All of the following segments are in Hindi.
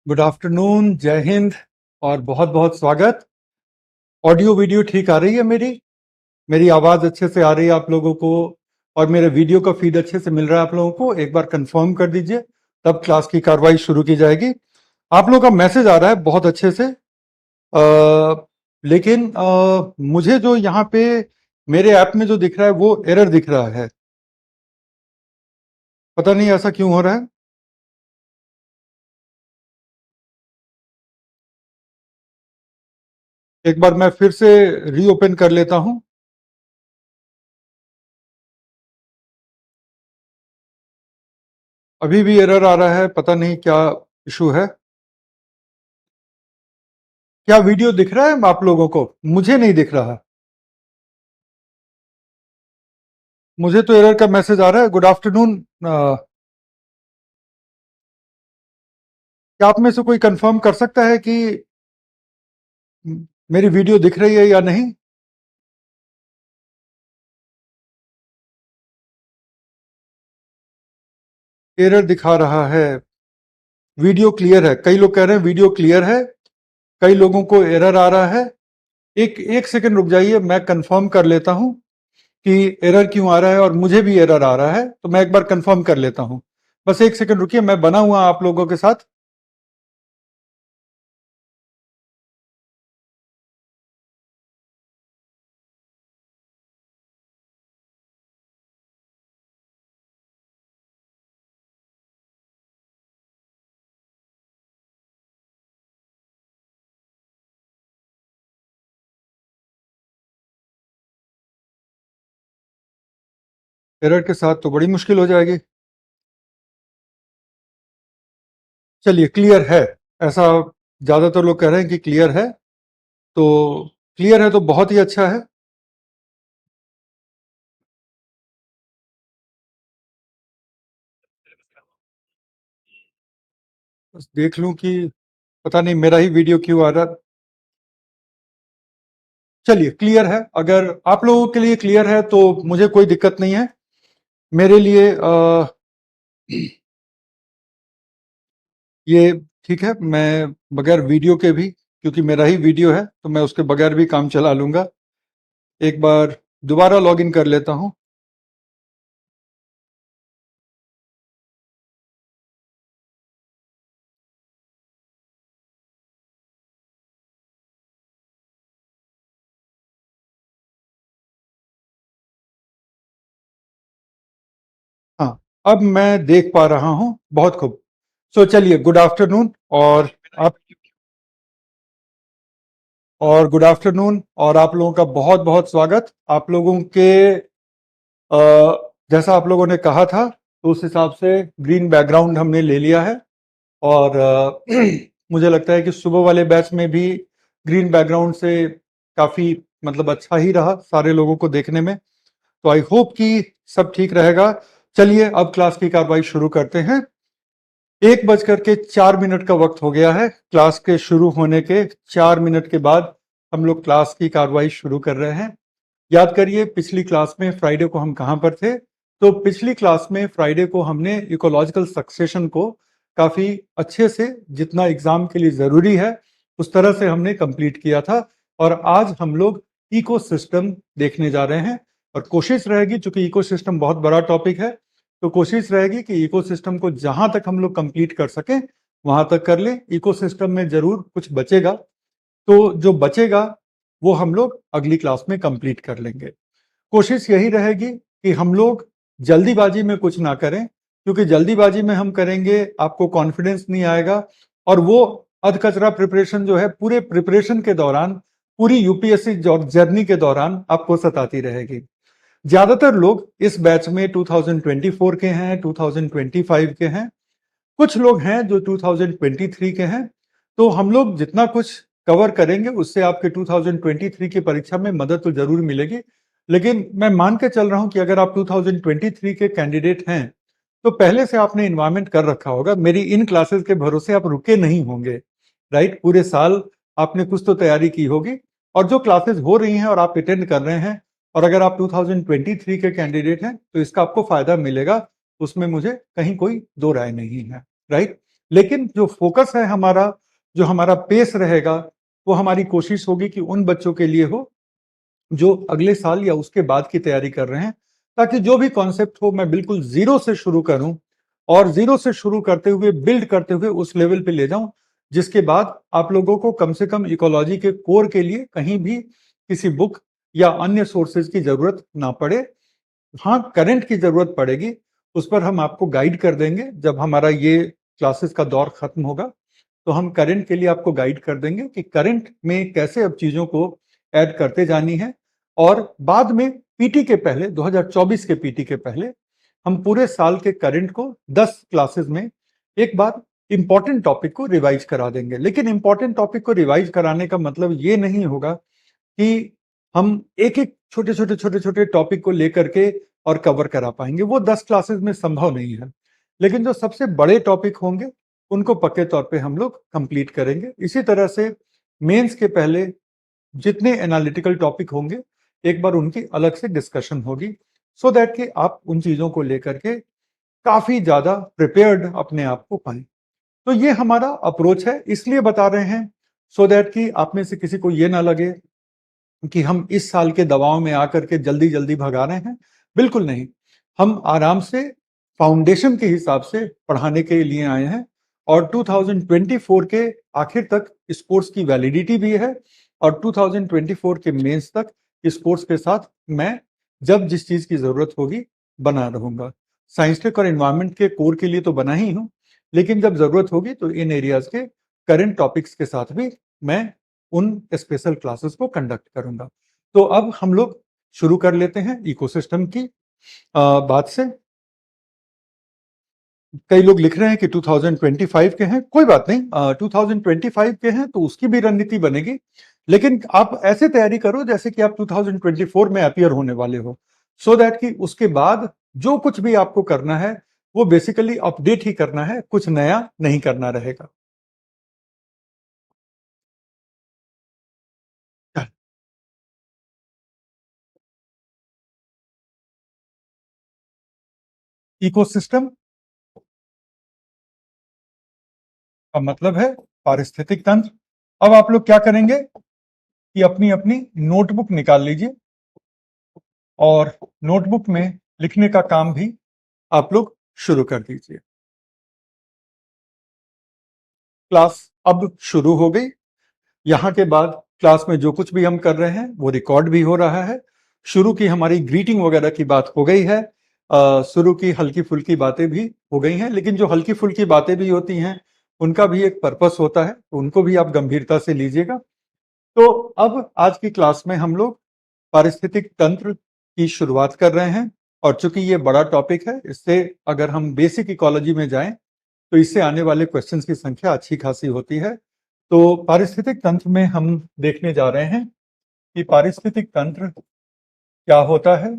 गुड आफ्टरनून, जय हिंद और बहुत बहुत स्वागत। ऑडियो वीडियो ठीक आ रही है? मेरी आवाज़ अच्छे से आ रही है आप लोगों को और मेरे वीडियो का फीड अच्छे से मिल रहा है आप लोगों को? एक बार कंफर्म कर दीजिए, तब क्लास की कार्रवाई शुरू की जाएगी। आप लोगों का मैसेज आ रहा है बहुत अच्छे से, लेकिन मुझे जो यहाँ पे मेरे ऐप में जो दिख रहा है वो एरर दिख रहा है। पता नहीं ऐसा क्यों हो रहा है। एक बार मैं फिर से रीओपन कर लेता हूं। अभी भी एरर आ रहा है, पता नहीं क्या इशू है। क्या वीडियो दिख रहा है आप लोगों को? मुझे नहीं दिख रहा। मुझे तो एरर का मैसेज आ रहा है। Good afternoon. क्या आप में से कोई कंफर्म कर सकता है कि मेरी वीडियो दिख रही है या नहीं? एरर दिखा रहा है। वीडियो क्लियर है, कई लोग कह रहे हैं वीडियो क्लियर है, कई लोगों को एरर आ रहा है। एक एक सेकंड रुक जाइए, मैं कंफर्म कर लेता हूं कि एरर क्यों आ रहा है और मुझे भी एरर आ रहा है, तो मैं एक बार कंफर्म कर लेता हूं। बस एक सेकंड रुकिए, मैं बना हुआ आप लोगों के साथ। एरर के साथ तो बड़ी मुश्किल हो जाएगी। चलिए, क्लियर है। ऐसा ज्यादातर लोग कह रहे हैं कि क्लियर है, तो क्लियर है तो बहुत ही अच्छा है। बस देख लूं कि पता नहीं मेरा ही वीडियो क्यों आ रहा। चलिए, क्लियर है। अगर आप लोगों के लिए क्लियर है तो मुझे कोई दिक्कत नहीं है। मेरे लिए ये ठीक है। मैं बगैर वीडियो के भी, क्योंकि मेरा ही वीडियो है, तो मैं उसके बगैर भी काम चला लूंगा। एक बार दोबारा लॉग इन कर लेता हूं। हाँ, अब मैं देख पा रहा हूं। बहुत खूब। सो चलिए, गुड आफ्टरनून। आप गुड आफ्टरनून और आप लोगों का बहुत बहुत स्वागत। आप लोगों के जैसा आप लोगों ने कहा था, तो उस हिसाब से ग्रीन बैकग्राउंड हमने ले लिया है। और मुझे लगता है कि सुबह वाले बैच में भी ग्रीन बैकग्राउंड से काफ़ी मतलब अच्छा ही रहा सारे लोगों को देखने में। तो आई होप कि सब ठीक रहेगा। चलिए, अब क्लास की कार्रवाई शुरू करते हैं। 1:04 का वक्त हो गया है। क्लास के शुरू होने के 4 मिनट के बाद हम लोग क्लास की कार्रवाई शुरू कर रहे हैं। याद करिए, पिछली क्लास में फ्राइडे को हम कहां पर थे? तो पिछली क्लास में फ्राइडे को हमने इकोलॉजिकल सक्सेशन को काफी अच्छे से, जितना एग्जाम के लिए जरूरी है उस तरह से हमने कंप्लीट किया था। और आज हम लोग इकोसिस्टम देखने जा रहे हैं। और कोशिश रहेगी, चूंकि इकोसिस्टम बहुत बड़ा टॉपिक है, तो कोशिश रहेगी कि इकोसिस्टम को जहां तक हम लोग कंप्लीट कर सकें वहां तक कर लें। इकोसिस्टम में जरूर कुछ बचेगा, तो जो बचेगा वो हम लोग अगली क्लास में कंप्लीट कर लेंगे। कोशिश यही रहेगी कि हम लोग जल्दीबाजी में कुछ ना करें, क्योंकि जल्दीबाजी में हम करेंगे आपको कॉन्फिडेंस नहीं आएगा, और वो अधकचरा प्रिपरेशन जो है पूरे प्रिपरेशन के दौरान, पूरी यूपीएससी जर्नी के दौरान आपको सताती रहेगी। ज्यादातर लोग इस बैच में 2024 के हैं, 2025 के हैं, कुछ लोग हैं जो 2023 के हैं। तो हम लोग जितना कुछ कवर करेंगे उससे आपके 2023 की परीक्षा में मदद तो जरूर मिलेगी। लेकिन मैं मान के चल रहा हूं कि अगर आप 2023 के कैंडिडेट हैं तो पहले से आपने इन्वायरमेंट कर रखा होगा। मेरी इन क्लासेस के भरोसे आप रुके नहीं होंगे, राइट? पूरे साल आपने कुछ तो तैयारी की होगी। और जो क्लासेस हो रही हैं और आप अटेंड कर रहे हैं, और अगर आप 2023 के कैंडिडेट हैं तो इसका आपको फायदा मिलेगा, उसमें मुझे कहीं कोई दो राय नहीं है, राइट? लेकिन जो फोकस है हमारा, जो हमारा पेस रहेगा, वो हमारी कोशिश होगी कि उन बच्चों के लिए हो जो अगले साल या उसके बाद की तैयारी कर रहे हैं, ताकि जो भी कॉन्सेप्ट हो मैं बिल्कुल जीरो से शुरू करूं और जीरो से शुरू करते हुए बिल्ड करते हुए उस लेवल पे ले जाऊं, जिसके बाद आप लोगों को कम से कम इकोलॉजी के कोर के लिए कहीं भी किसी बुक या अन्य सोर्सेज की जरूरत ना पड़े। हाँ, करंट की जरूरत पड़ेगी, उस पर हम आपको गाइड कर देंगे। जब हमारा ये क्लासेस का दौर खत्म होगा तो हम करंट के लिए आपको गाइड कर देंगे कि करंट में कैसे अब चीजों को ऐड करते जानी है। और बाद में पीटी के पहले 2024 के पीटी के पहले हम पूरे साल के करंट को 10 क्लासेस में एक बार इंपॉर्टेंट टॉपिक को रिवाइज करा देंगे। लेकिन इंपॉर्टेंट टॉपिक को रिवाइज कराने का मतलब ये नहीं होगा कि हम एक एक छोटे छोटे छोटे छोटे टॉपिक को लेकर के और कवर करा पाएंगे, वो 10 क्लासेस में संभव नहीं है। लेकिन जो सबसे बड़े टॉपिक होंगे उनको पक्के तौर पे हम लोग कंप्लीट करेंगे। इसी तरह से मेंस के पहले जितने एनालिटिकल टॉपिक होंगे एक बार उनकी अलग से डिस्कशन होगी, सो दैट कि आप उन चीजों को लेकर के काफी ज्यादा प्रिपेयर्ड अपने आप को पाएं। तो ये हमारा अप्रोच है, इसलिए बता रहे हैं सो दैट कि आप में से किसी को ये ना लगे कि हम इस साल के दबाव में आकर के जल्दी जल्दी भगा रहे हैं। बिल्कुल नहीं, हम आराम से फाउंडेशन के हिसाब से पढ़ाने के लिए आए हैं। और 2024 के आखिर तक स्पोर्ट्स की वैलिडिटी भी है और 2024 के मेंस तक स्पोर्ट्स के साथ मैं जब जिस चीज की जरूरत होगी बना रहूंगा। साइंस टेक और एनवायरमेंट के कोर के लिए तो बना ही हूं, लेकिन जब जरूरत होगी तो इन एरियाज के करंट टॉपिक्स के साथ भी मैं उन स्पेशल क्लासेस को कंडक्ट करूंगा। तो अब हम लोग शुरू कर लेते हैं इकोसिस्टम की बात से। कई लोग लिख रहे हैं कि 2025 के हैं, कोई बात नहीं, 2025 के हैं तो उसकी भी रणनीति बनेगी। लेकिन आप ऐसे तैयारी करो जैसे कि आप 2024 में अपीयर होने वाले हो, सो दैट कि उसके बाद जो कुछ भी आपको करना है वो बेसिकली अपडेट ही करना है, कुछ नया नहीं करना रहेगा। इकोसिस्टम का मतलब है पारिस्थितिक तंत्र। अब आप लोग क्या करेंगे कि अपनी अपनी नोटबुक निकाल लीजिए और नोटबुक में लिखने का काम भी आप लोग शुरू कर दीजिए। क्लास अब शुरू हो गई। यहाँ के बाद क्लास में जो कुछ भी हम कर रहे हैं वो रिकॉर्ड भी हो रहा है। शुरू की हमारी ग्रीटिंग वगैरह की बात हो गई है, शुरू की हल्की फुल्की बातें भी हो गई हैं। लेकिन जो हल्की फुल्की बातें भी होती हैं उनका भी एक पर्पस होता है, तो उनको भी आप गंभीरता से लीजिएगा। तो अब आज की क्लास में हम लोग पारिस्थितिक तंत्र की शुरुआत कर रहे हैं। और चूंकि ये बड़ा टॉपिक है, इससे अगर हम बेसिक इकोलॉजी में जाएं तो इससे आने वाले क्वेश्चंस की संख्या अच्छी खासी होती है। तो पारिस्थितिक तंत्र में हम देखने जा रहे हैं कि पारिस्थितिक तंत्र क्या होता है,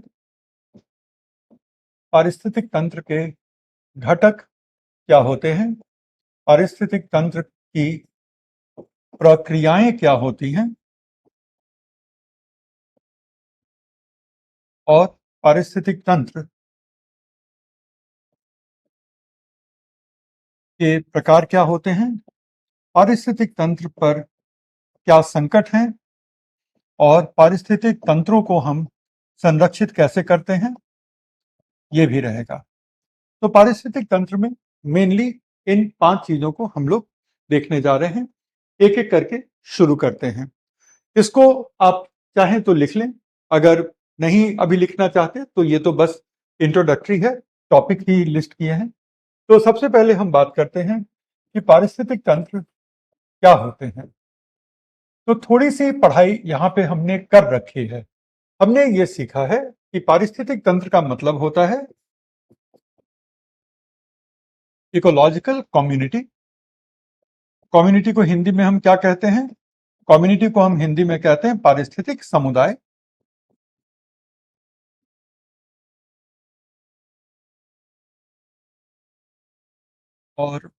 पारिस्थितिक तंत्र के घटक क्या होते हैं, पारिस्थितिक तंत्र की प्रक्रियाएं क्या होती हैं और पारिस्थितिक तंत्र के प्रकार क्या होते हैं, पारिस्थितिक तंत्र पर क्या संकट हैं और पारिस्थितिक तंत्रों को हम संरक्षित कैसे करते हैं, ये भी रहेगा। तो पारिस्थितिक तंत्र में मेनली इन 5 चीजों को हम लोग देखने जा रहे हैं। एक एक करके शुरू करते हैं। इसको आप चाहें तो लिख लें, अगर नहीं अभी लिखना चाहते तो ये तो बस इंट्रोडक्टरी है, टॉपिक ही लिस्ट किए हैं। तो सबसे पहले हम बात करते हैं कि पारिस्थितिक तंत्र क्या होते हैं। तो थोड़ी सी पढ़ाई यहाँ पे हमने कर रखी है। हमने ये सीखा है कि पारिस्थितिक तंत्र का मतलब होता है इकोलॉजिकल कम्युनिटी। कम्युनिटी को हिंदी में हम क्या कहते हैं, कम्युनिटी को हम हिंदी में कहते हैं पारिस्थितिक समुदाय। और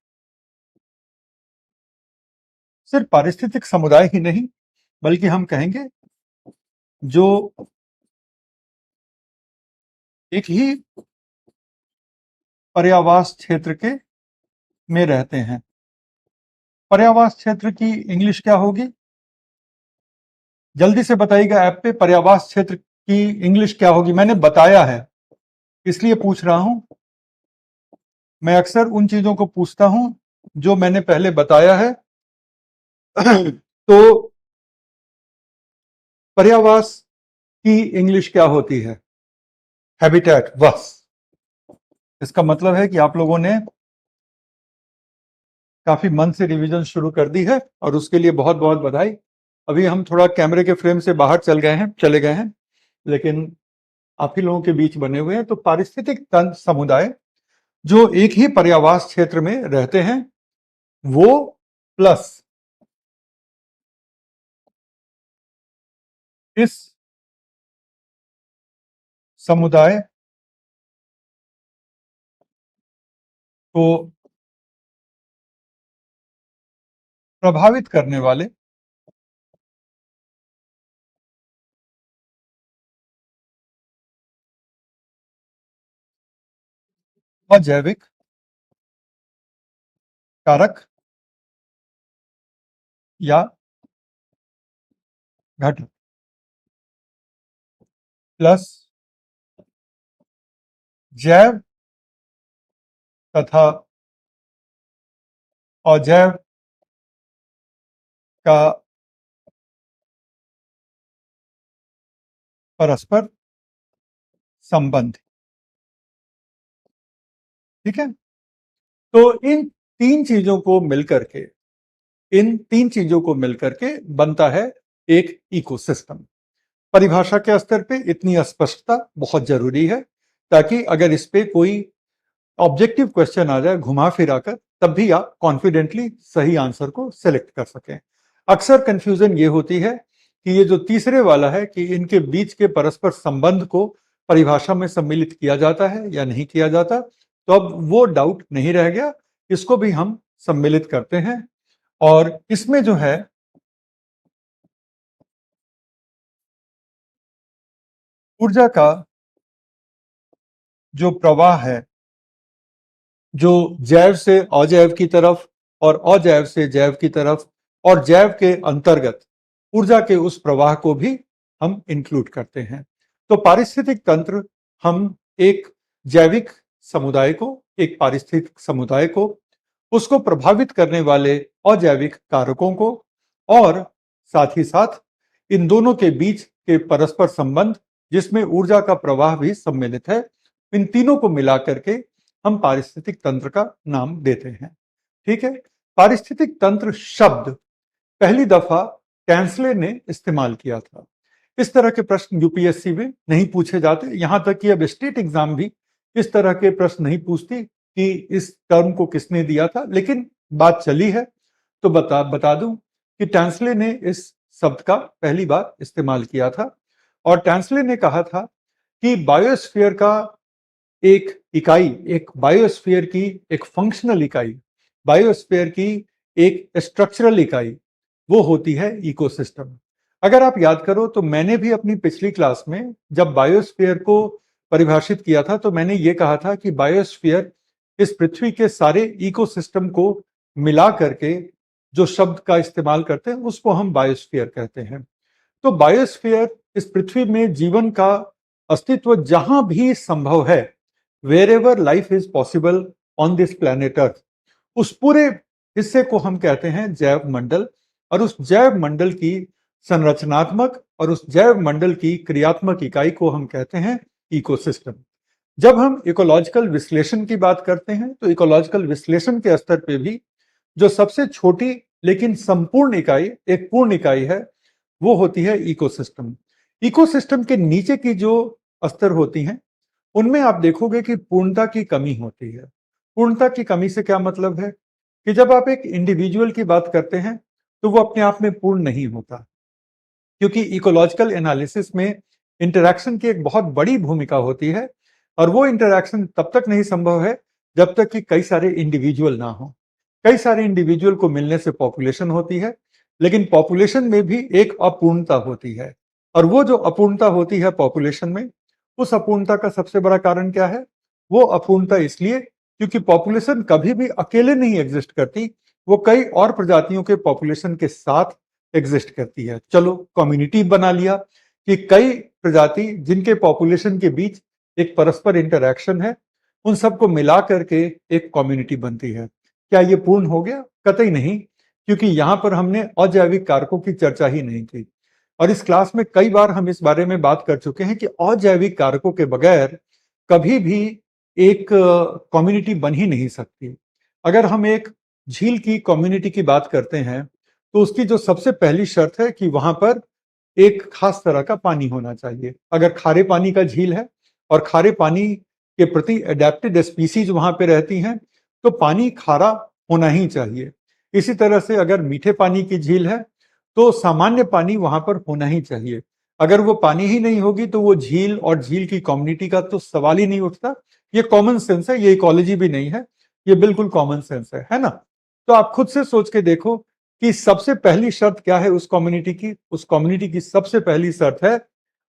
सिर्फ पारिस्थितिक समुदाय ही नहीं, बल्कि हम कहेंगे जो एक ही पर्यावास क्षेत्र के में रहते हैं। पर्यावास क्षेत्र की इंग्लिश क्या होगी? जल्दी से बताइएगा ऐप पे, पर्यावास क्षेत्र की इंग्लिश क्या होगी? मैंने बताया है इसलिए पूछ रहा हूं। मैं अक्सर उन चीजों को पूछता हूं जो मैंने पहले बताया है। तो पर्यावास की इंग्लिश क्या होती है? हैबिटेट। बस इसका मतलब है कि आप लोगों ने काफी मन से रिवीजन शुरू कर दी है और उसके लिए बहुत बहुत बधाई। अभी हम थोड़ा कैमरे के फ्रेम से बाहर चले गए हैं, लेकिन आप ही लोगों के बीच बने हुए हैं। तो पारिस्थितिक तंत्र समुदाय जो एक ही पर्यावास क्षेत्र में रहते हैं, वो प्लस इस समुदाय को प्रभावित करने वाले अजैविक कारक या घटक प्लस जैव तथा अजैव का परस्पर संबंध। ठीक है। तो इन तीन चीजों को मिलकर के बनता है एक इकोसिस्टम। परिभाषा के स्तर पे इतनी स्पष्टता बहुत जरूरी है, ताकि अगर इस पे कोई ऑब्जेक्टिव क्वेश्चन आ जाए घुमा फिरा कर, तब भी आप कॉन्फिडेंटली सही आंसर को सिलेक्ट कर सकें। अक्सर कंफ्यूजन ये होती है कि ये जो तीसरे वाला है कि इनके बीच के परस्पर संबंध को परिभाषा में सम्मिलित किया जाता है या नहीं किया जाता, तो अब वो डाउट नहीं रह गया, इसको भी हम सम्मिलित करते हैं। और इसमें जो है ऊर्जा का जो प्रवाह है, जो जैव से अजैव की तरफ और अजैव से जैव की तरफ और जैव के अंतर्गत ऊर्जा के उस प्रवाह को भी हम इंक्लूड करते हैं। तो पारिस्थितिक तंत्र हम एक जैविक समुदाय को, एक पारिस्थितिक समुदाय को, उसको प्रभावित करने वाले अजैविक कारकों को और साथ ही साथ इन दोनों के बीच के परस्पर संबंध जिसमें ऊर्जा का प्रवाह भी सम्मिलित है, इन तीनों को मिलाकर के हम पारिस्थितिक तंत्र का नाम देते हैं। ठीक है। पारिस्थितिक तंत्र शब्द पहली दफा टैंसले ने इस्तेमाल किया था। इस तरह के प्रश्न यूपीएससी में नहीं पूछे जाते, यहां तक कि अब स्टेट एग्जाम भी इस तरह के प्रश्न नहीं पूछती कि इस टर्म को किसने दिया था, लेकिन बात चली है तो बता दूं कि टैंसले ने इस शब्द का पहली बार इस्तेमाल किया था। और टैंसले ने कहा था कि बायोस्फीयर का एक इकाई, एक बायोस्फीयर की एक फंक्शनल इकाई, बायोस्फीयर की एक स्ट्रक्चरल इकाई, वो होती है इकोसिस्टम। अगर आप याद करो तो मैंने भी अपनी पिछली क्लास में जब बायोस्फीयर को परिभाषित किया था तो मैंने ये कहा था कि बायोस्फीयर इस पृथ्वी के सारे इकोसिस्टम को मिला करके जो शब्द का इस्तेमाल करते हैं उसको हम बायोस्फीयर कहते हैं। तो बायोस्फीयर इस पृथ्वी में जीवन का अस्तित्व जहां भी संभव है, wherever life is possible on this planet earth, उस पूरे हिस्से को हम कहते हैं जैव मंडल। और उस जैव मंडल की संरचनात्मक और उस जैव मंडल की क्रियात्मक इकाई को हम कहते हैं इकोसिस्टम। जब हम इकोलॉजिकल विश्लेषण की बात करते हैं तो इकोलॉजिकल विश्लेषण के स्तर पे भी जो सबसे छोटी लेकिन संपूर्ण इकाई, एक पूर्ण इकाई है, वो होती है इकोसिस्टम। इकोसिस्टम के नीचे की जो स्तर होती हैं उनमें आप देखोगे कि पूर्णता की कमी होती है। पूर्णता की कमी से क्या मतलब है कि जब आप एक इंडिविजुअल की बात करते हैं तो वो अपने आप में पूर्ण नहीं होता, क्योंकि इकोलॉजिकल एनालिसिस में इंटरैक्शन की एक बहुत बड़ी भूमिका होती है। और वो इंटरैक्शन तब तक नहीं संभव है जब तक कि कई सारे इंडिविजुअल ना हो। कई सारे इंडिविजुअल को मिलने से पॉपुलेशन होती है, लेकिन पॉपुलेशन में भी एक अपूर्णता होती है। और वो जो अपूर्णता होती है पॉपुलेशन में, उस अपूर्णता का सबसे बड़ा कारण क्या है? वो अपूर्णता इसलिए क्योंकि पॉपुलेशन कभी भी अकेले नहीं एग्जिस्ट करती, वो कई और प्रजातियों के पॉपुलेशन के साथ एग्जिस्ट करती है। चलो कम्युनिटी बना लिया कि कई प्रजाति जिनके पॉपुलेशन के बीच एक परस्पर इंटरैक्शन है, उन सबको मिला करके एक कम्युनिटी बनती है। क्या ये पूर्ण हो गया? कतई नहीं, क्योंकि यहां पर हमने अजैविक कारकों की चर्चा ही नहीं की। और इस क्लास में कई बार हम इस बारे में बात कर चुके हैं कि अजैविक कारकों के बगैर कभी भी एक कम्युनिटी बन ही नहीं सकती। अगर हम एक झील की कम्युनिटी की बात करते हैं तो उसकी जो सबसे पहली शर्त है कि वहां पर एक खास तरह का पानी होना चाहिए। अगर खारे पानी का झील है और खारे पानी के प्रति एडेप्टेड स्पीसीज वहां पे रहती हैं, तो पानी खारा होना ही चाहिए। इसी तरह से अगर मीठे पानी की झील है तो सामान्य पानी वहां पर होना ही चाहिए। अगर वो पानी ही नहीं होगी तो वो झील और झील की कम्युनिटी का तो सवाल ही नहीं उठता। ये कॉमन सेंस है, ये इकोलॉजी भी नहीं है, ये बिल्कुल कॉमन सेंस है ना? तो आप खुद से सोच के देखो कि सबसे पहली शर्त क्या है उस कम्युनिटी की। उस कम्युनिटी की सबसे पहली शर्त है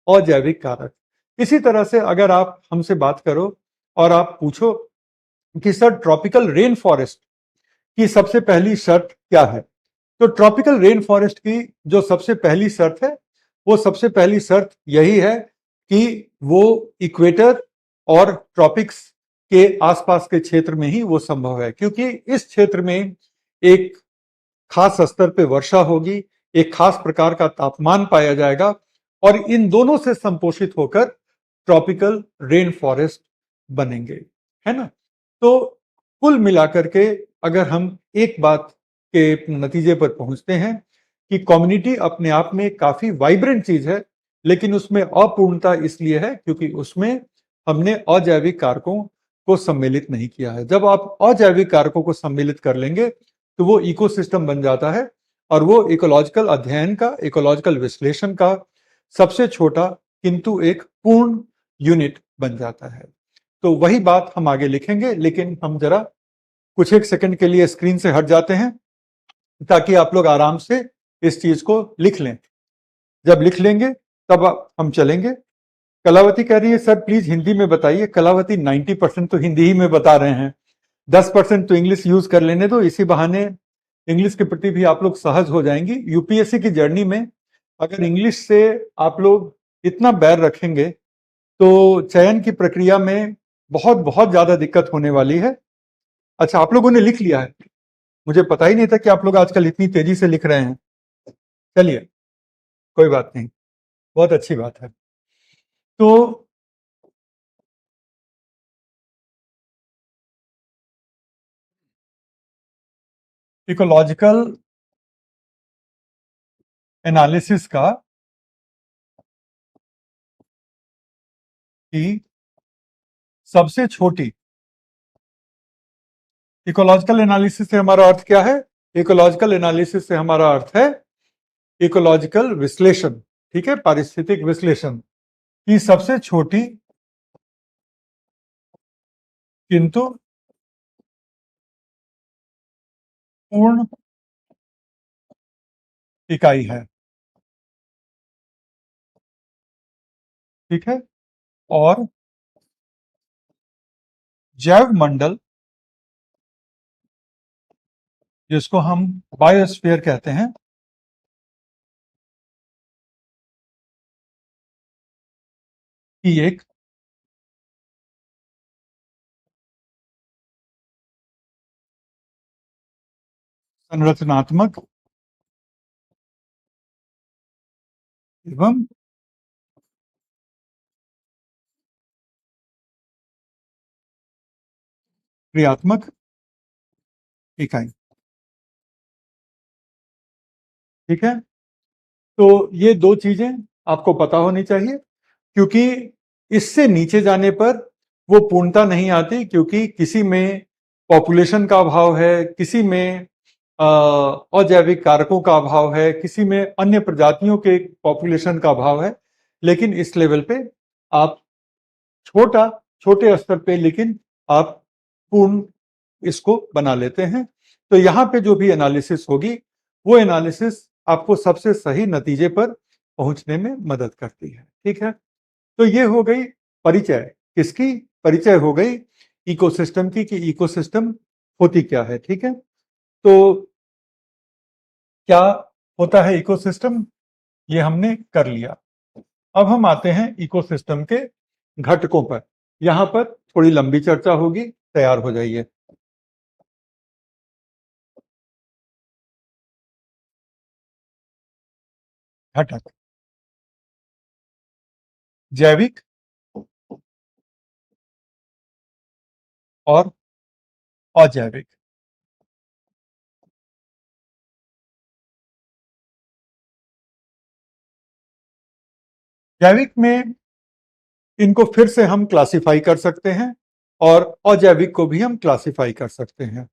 अजैविक कारक। इसी तरह से अगर आप हमसे बात करो और आप पूछो कि सर ट्रॉपिकल रेन फॉरेस्ट की सबसे पहली शर्त क्या है, तो ट्रॉपिकल रेन फॉरेस्ट की जो सबसे पहली शर्त है, वो सबसे पहली शर्त यही है कि वो इक्वेटर और ट्रॉपिक्स के आसपास के क्षेत्र में ही वो संभव है, क्योंकि इस क्षेत्र में एक खास स्तर पे वर्षा होगी, एक खास प्रकार का तापमान पाया जाएगा और इन दोनों से संपोषित होकर ट्रॉपिकल रेन फॉरेस्ट बनेंगे, है ना? तो कुल मिलाकर के अगर हम एक बात के नतीजे पर पहुंचते हैं कि कम्युनिटी अपने आप में काफी वाइब्रेंट चीज है, लेकिन उसमें अपूर्णता इसलिए है क्योंकि उसमें हमने अजैविक कारकों को सम्मिलित नहीं किया है। जब आप अजैविक कारकों को सम्मिलित कर लेंगे तो वो इकोसिस्टम बन जाता है और वो इकोलॉजिकल अध्ययन का, इकोलॉजिकल विश्लेषण का सबसे छोटा किंतु एक पूर्ण यूनिट बन जाता है। तो वही बात हम आगे लिखेंगे, लेकिन हम जरा कुछ एक सेकंड के लिए स्क्रीन से हट जाते हैं ताकि आप लोग आराम से इस चीज को लिख लें। जब लिख लेंगे तब हम चलेंगे। कलावती कह रही है सर प्लीज हिंदी में बताइए। कलावती 90% तो हिंदी ही में बता रहे हैं, 10% तो इंग्लिश यूज कर लेने दो, इसी बहाने इंग्लिश के प्रति भी आप लोग सहज हो जाएंगी। यूपीएससी की जर्नी में अगर इंग्लिश से आप लोग इतना बैर रखेंगे तो चयन की प्रक्रिया में बहुत बहुत ज्यादा दिक्कत होने वाली है। अच्छा, आप लोगों ने लिख लिया है, मुझे पता ही नहीं था कि आप लोग आजकल इतनी तेजी से लिख रहे हैं। चलिए कोई बात नहीं, बहुत अच्छी बात है। तो इकोलॉजिकल एनालिसिस का की सबसे छोटी, इकोलॉजिकल एनालिसिस से हमारा अर्थ क्या है? इकोलॉजिकल एनालिसिस से हमारा अर्थ है इकोलॉजिकल विश्लेषण, ठीक है, पारिस्थितिक विश्लेषण की सबसे छोटी किंतु पूर्ण इकाई है, ठीक है। और जैव मंडल, जिसको हम बायोस्फीयर कहते हैं, की एक संरचनात्मक एवं क्रियात्मक इकाई, ठीक है। तो ये दो चीजें आपको पता होनी चाहिए, क्योंकि इससे नीचे जाने पर वो पूर्णता नहीं आती, क्योंकि किसी में पॉपुलेशन का अभाव है, किसी में अजैविक कारकों का अभाव है, किसी में अन्य प्रजातियों के पॉपुलेशन का अभाव है। लेकिन इस लेवल पे आप छोटा छोटे स्तर पे लेकिन आप पूर्ण इसको बना लेते हैं। तो यहाँ पे जो भी एनालिसिस होगी वो एनालिसिस आपको सबसे सही नतीजे पर पहुंचने में मदद करती है, ठीक है। तो ये हो गई परिचय, किसकी परिचय हो गई इकोसिस्टम की कि इकोसिस्टम होती क्या है। ठीक है, तो क्या होता है इकोसिस्टम, ये हमने कर लिया। अब हम आते हैं इकोसिस्टम के घटकों पर। यहां पर थोड़ी लंबी चर्चा होगी, तैयार हो जाइए। घटक, जैविक और अजैविक। जैविक में इनको फिर से हम क्लासिफाई कर सकते हैं और अजैविक को भी हम क्लासिफाई कर सकते हैं।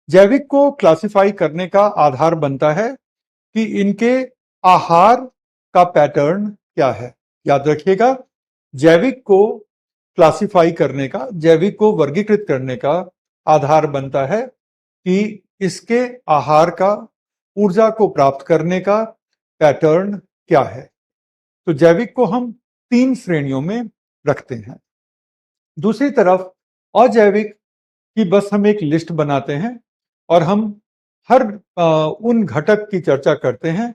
जैविक को क्लासिफाई करने का आधार बनता है कि इनके आहार का पैटर्न क्या है। याद रखिएगा, जैविक को क्लासिफाई करने का, जैविक को वर्गीकृत करने का आधार बनता है कि इसके आहार का, ऊर्जा को प्राप्त करने का पैटर्न क्या है। तो जैविक को हम 3 श्रेणियों में रखते हैं। दूसरी तरफ अजैविक की बस हम एक लिस्ट बनाते हैं और हम हर उन घटक की चर्चा करते हैं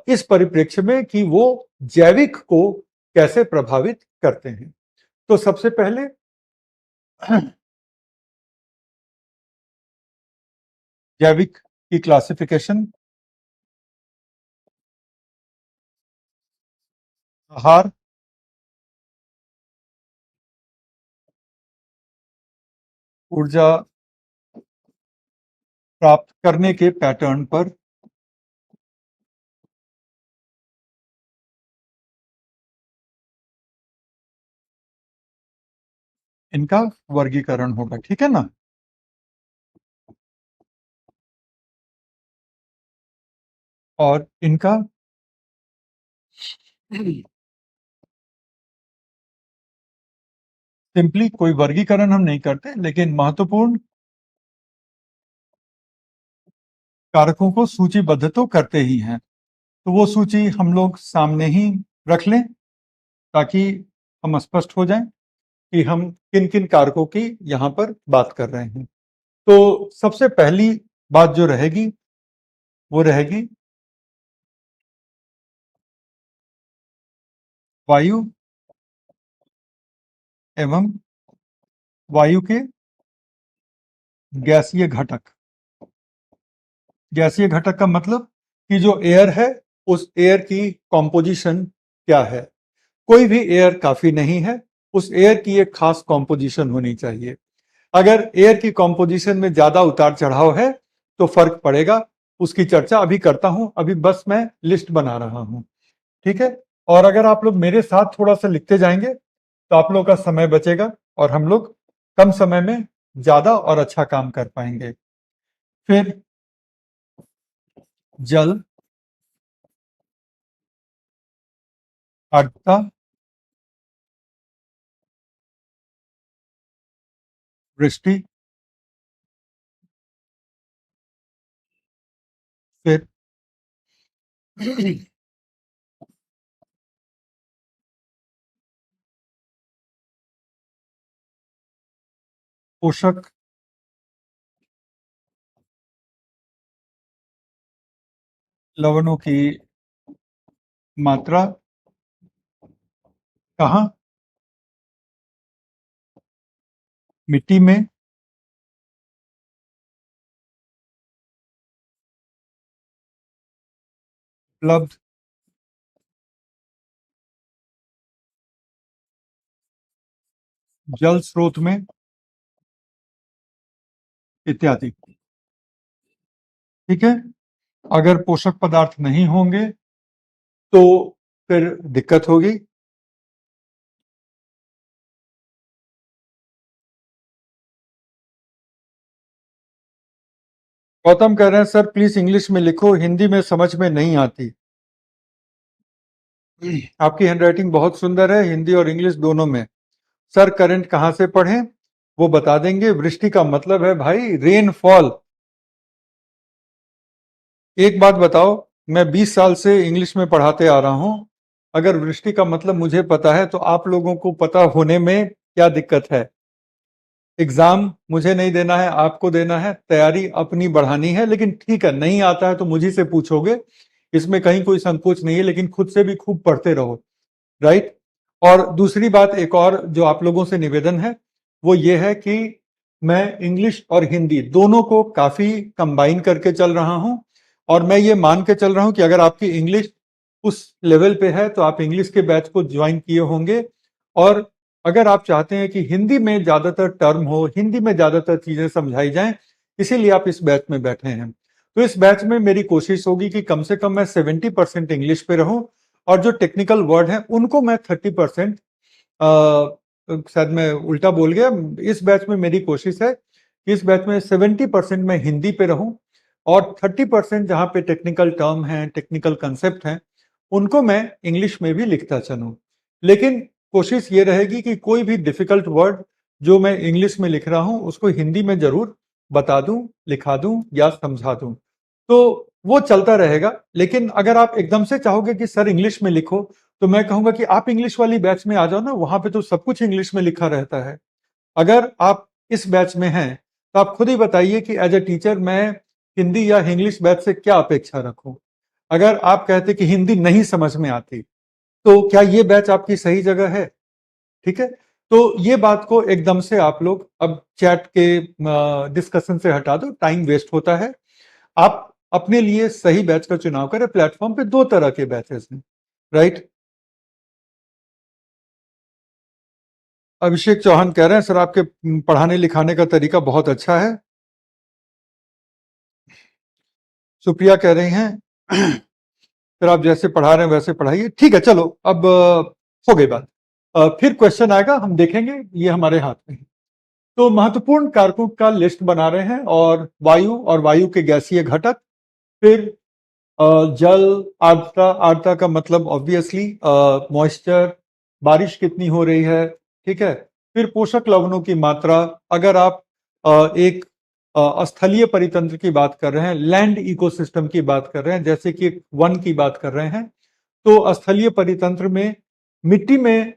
इस परिप्रेक्ष्य में कि वो जैविक को कैसे प्रभावित करते हैं। तो सबसे पहले जैविक की क्लासिफिकेशन, आहार, ऊर्जा प्राप्त करने के पैटर्न पर इनका वर्गीकरण होगा। ठीक है ना। और इनका सिंपली कोई वर्गीकरण हम नहीं करते, लेकिन महत्वपूर्ण कारकों को सूचीबद्ध तो करते ही हैं। तो वो सूची हम लोग सामने ही रख लें ताकि हम स्पष्ट हो जाएं कि हम किन किन कारकों की यहाँ पर बात कर रहे हैं। तो सबसे पहली बात जो रहेगी वो रहेगी वायु एवं वायु के गैसीय घटक। गैसीय घटक का मतलब कि जो एयर है उस एयर की कॉम्पोजिशन क्या है। कोई भी एयर काफी नहीं है, उस एयर की एक खास कॉम्पोजिशन होनी चाहिए। अगर एयर की कॉम्पोजिशन में ज्यादा उतार चढ़ाव है तो फर्क पड़ेगा। उसकी चर्चा अभी करता हूं, अभी बस मैं लिस्ट बना रहा हूं। ठीक है, और अगर आप लोग मेरे साथ थोड़ा सा लिखते जाएंगे तो आप लोग का समय बचेगा और हम लोग कम समय में ज्यादा और अच्छा काम कर पाएंगे। फिर जल, आर्द्रता, वृष्टि, फिर पोषक लवणों की मात्रा कहाँ, मिट्टी में, उपलब्ध जल स्रोत में, इत्यादि। ठीक है, अगर पोषक पदार्थ नहीं होंगे तो फिर दिक्कत होगी। गौतम कह रहे हैं सर प्लीज इंग्लिश में लिखो, हिंदी में समझ में नहीं आती। आपकी हैंडराइटिंग बहुत सुंदर है, हिंदी और इंग्लिश दोनों में। सर करंट कहां से पढ़ें, वो बता देंगे। वृष्टि का मतलब है भाई रेनफॉल। एक बात बताओ, मैं 20 साल से इंग्लिश में पढ़ाते आ रहा हूं, अगर वृष्टि का मतलब मुझे पता है तो आप लोगों को पता होने में क्या दिक्कत है। एग्जाम मुझे नहीं देना है, आपको देना है, तैयारी अपनी बढ़ानी है। लेकिन ठीक है, नहीं आता है तो मुझे से पूछोगे, इसमें कहीं कोई संकोच नहीं है, लेकिन खुद से भी खूब पढ़ते रहो, राइट। और दूसरी बात एक और जो आप लोगों से निवेदन है वो ये है कि मैं इंग्लिश और हिंदी दोनों को काफी कंबाइन करके चल रहा हूं, और मैं ये मान के चल रहा हूं कि अगर आपकी इंग्लिश उस लेवल पे है तो आप इंग्लिश के बैच को ज्वाइन किए होंगे। और अगर आप चाहते हैं कि हिंदी में ज्यादातर टर्म हो, हिंदी में ज्यादातर चीजें समझाई जाएं, इसीलिए आप इस बैच में बैठे हैं। तो इस बैच में मेरी कोशिश होगी कि कम से कम मैं 70% इंग्लिश पे रहूं, और जो टेक्निकल वर्ड हैं उनको मैं 30%, शायद मैं उल्टा बोल गया, इस बैच में मेरी कोशिश है कि इस बैच में 70% मैं हिंदी पे रहूं, और 30% जहां पे टेक्निकल टर्म हैं, टेक्निकल कंसेप्ट हैं, उनको मैं इंग्लिश में भी लिखता चलूं। लेकिन कोशिश ये रहेगी कि कोई भी डिफिकल्ट वर्ड जो मैं इंग्लिश में लिख रहा हूं उसको हिंदी में जरूर बता दूं, लिखा दूं या समझा दूं। तो वो चलता रहेगा। लेकिन अगर आप एकदम से चाहोगे कि सर इंग्लिश में लिखो, तो मैं कहूंगा कि आप इंग्लिश वाली बैच में आ जाओ ना, वहां पे तो सब कुछ इंग्लिश में लिखा रहता है। अगर आप इस बैच में हैं तो आप खुद ही बताइए कि एज ए टीचर मैं हिंदी या इंग्लिश बैच से क्या अपेक्षा रखूं। अगर आप कहते कि हिंदी नहीं समझ में आती, तो क्या ये बैच आपकी सही जगह है? ठीक है। तो ये बात को एकदम से आप लोग अब चैट के डिस्कशन से हटा दो, टाइम वेस्ट होता है। आप अपने लिए सही बैच का चुनाव करें। प्लेटफॉर्म पे दो तरह के बैचेस हैं, राइट। अभिषेक चौहान कह रहे हैं सर आपके पढ़ाने लिखाने का तरीका बहुत अच्छा है। सुप्रिया कह रही हैं सर आप जैसे पढ़ा रहे हैं वैसे पढ़ाइए। ठीक है, चलो अब हो गई बात। फिर क्वेश्चन आएगा, हम देखेंगे, ये हमारे हाथ में है। तो महत्वपूर्ण कारकों का लिस्ट बना रहे हैं, और वायु के गैसीय घटक, फिर जल, आर्द्रता, आर्द्रता का मतलब ऑब्वियसली मॉइस्चर, बारिश कितनी हो रही है, ठीक है। फिर पोषक लवणों की मात्रा। अगर आप एक स्थलीय परितंत्र की बात कर रहे हैं, लैंड इकोसिस्टम की बात कर रहे हैं, जैसे कि एक वन की बात कर रहे हैं, तो स्थलीय परितंत्र में मिट्टी में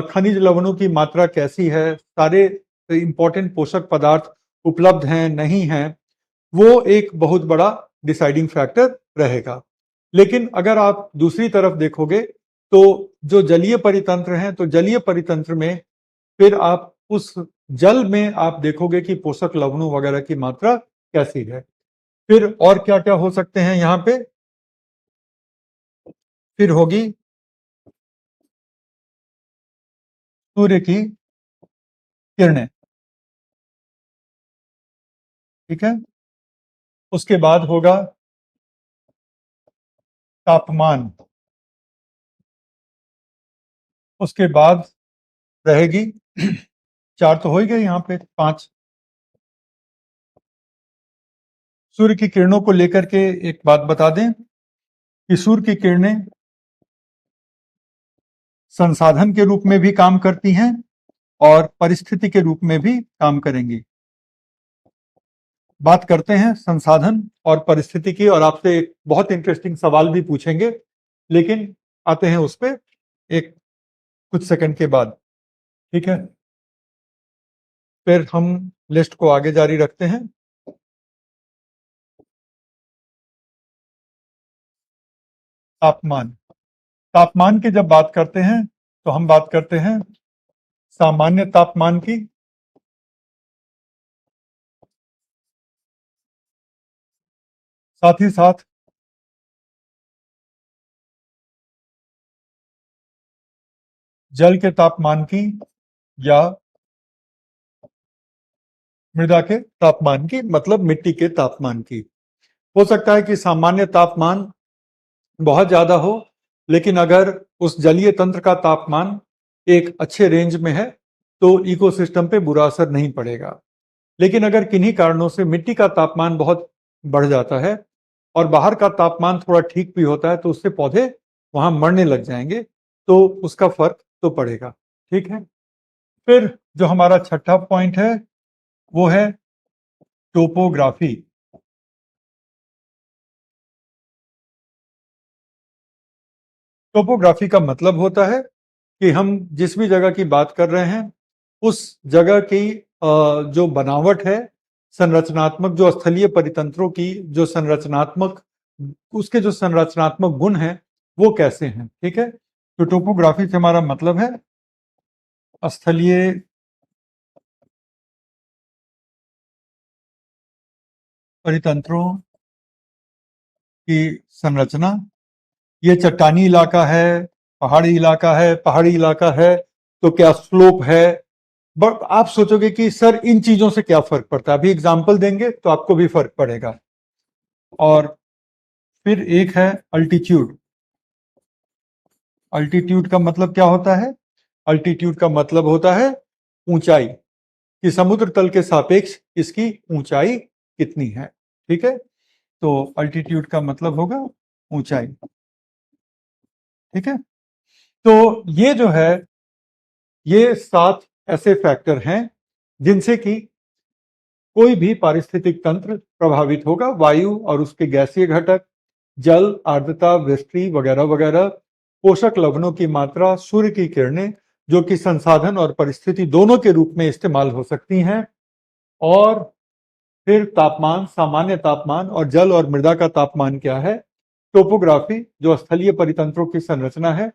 खनिज लवणों की मात्रा कैसी है, सारे इंपॉर्टेंट पोषक पदार्थ उपलब्ध हैं नहीं हैं, वो एक बहुत बड़ा डिसाइडिंग फैक्टर रहेगा। लेकिन अगर आप दूसरी तरफ देखोगे तो जो जलीय परितंत्र हैं, तो जलीय परितंत्र में फिर आप उस जल में आप देखोगे कि पोषक लवणों वगैरह की मात्रा कैसी है। फिर और क्या क्या हो सकते हैं यहाँ पे, फिर होगी सूर्य की किरणें, ठीक है। उसके बाद होगा तापमान, उसके बाद रहेगी चार तो हो ही गए, यहाँ पे पांच। सूर्य की किरणों को लेकर के एक बात बता दें कि सूर्य की किरणें संसाधन के रूप में भी काम करती हैं और परिस्थिति के रूप में भी काम करेंगी। बात करते हैं संसाधन और परिस्थिति की, और आपसे एक बहुत इंटरेस्टिंग सवाल भी पूछेंगे, लेकिन आते हैं उस पर एक कुछ सेकंड के बाद, ठीक है। फिर हम लिस्ट को आगे जारी रखते हैं। तापमान, तापमान की जब बात करते हैं तो हम बात करते हैं सामान्य तापमान की, साथ ही साथ जल के तापमान की, या मृदा के तापमान की, मतलब मिट्टी के तापमान की। हो सकता है कि सामान्य तापमान बहुत ज्यादा हो, लेकिन अगर उस जलीय तंत्र का तापमान एक अच्छे रेंज में है तो इकोसिस्टम पे बुरा असर नहीं पड़ेगा। लेकिन अगर किन्हीं कारणों से मिट्टी का तापमान बहुत बढ़ जाता है और बाहर का तापमान थोड़ा ठीक भी होता है, तो उससे पौधे वहां मरने लग जाएंगे, तो उसका फर्क तो पड़ेगा, ठीक है। फिर जो हमारा छठा पॉइंट है वो है टोपोग्राफी। टोपोग्राफी का मतलब होता है कि हम जिस भी जगह की बात कर रहे हैं उस जगह की जो बनावट है, संरचनात्मक जो स्थलीय परितंत्रों की जो संरचनात्मक, उसके जो संरचनात्मक गुण हैं वो कैसे हैं। ठीक है, तो टोपोग्राफी से हमारा मतलब है स्थलीय परितंत्रों की संरचना। ये चट्टानी इलाका है, पहाड़ी इलाका है, पहाड़ी इलाका है तो क्या स्लोप है। बट आप सोचोगे कि सर इन चीजों से क्या फर्क पड़ता है, अभी एग्जाम्पल देंगे तो आपको भी फर्क पड़ेगा। और फिर एक है अल्टीट्यूड। अल्टीट्यूड का मतलब क्या होता है? अल्टीट्यूड का मतलब होता है ऊंचाई, कि समुद्र तल के सापेक्ष इसकी ऊंचाई कितनी है। ठीक है, तो अल्टीट्यूड का मतलब होगा ऊंचाई। ठीक है, तो ये जो है ये 7 ऐसे फैक्टर हैं जिनसे कि कोई भी पारिस्थितिक तंत्र प्रभावित होगा। वायु और उसके गैसीय घटक, जल, आर्द्रता, वृष्टि वगैरह वगैरह, पोषक लवणों की मात्रा, सूर्य की किरणें जो कि संसाधन और परिस्थिति दोनों के रूप में इस्तेमाल हो सकती हैं, और फिर तापमान, सामान्य तापमान, और जल और मृदा का तापमान क्या है, टोपोग्राफी जो स्थलीय परितंत्रों की संरचना है,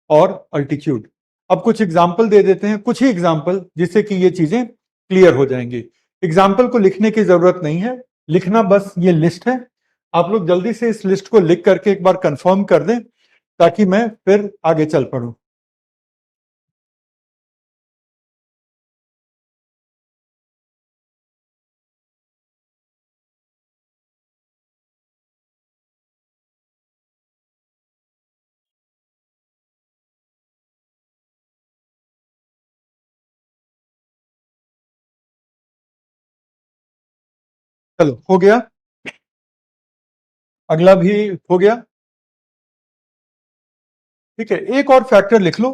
और अल्टीट्यूड। अब कुछ एग्जाम्पल दे देते हैं, कुछ ही एग्जाम्पल, जिससे कि ये चीजें क्लियर हो जाएंगी। एग्जाम्पल को लिखने की जरूरत नहीं है, लिखना बस ये लिस्ट है। आप लोग जल्दी से इस लिस्ट को लिख करके एक बार कंफर्म कर दें ताकि मैं फिर आगे चल पड़ूं। चलो हो गया, अगला भी हो गया। ठीक है, एक और फैक्टर लिख लो,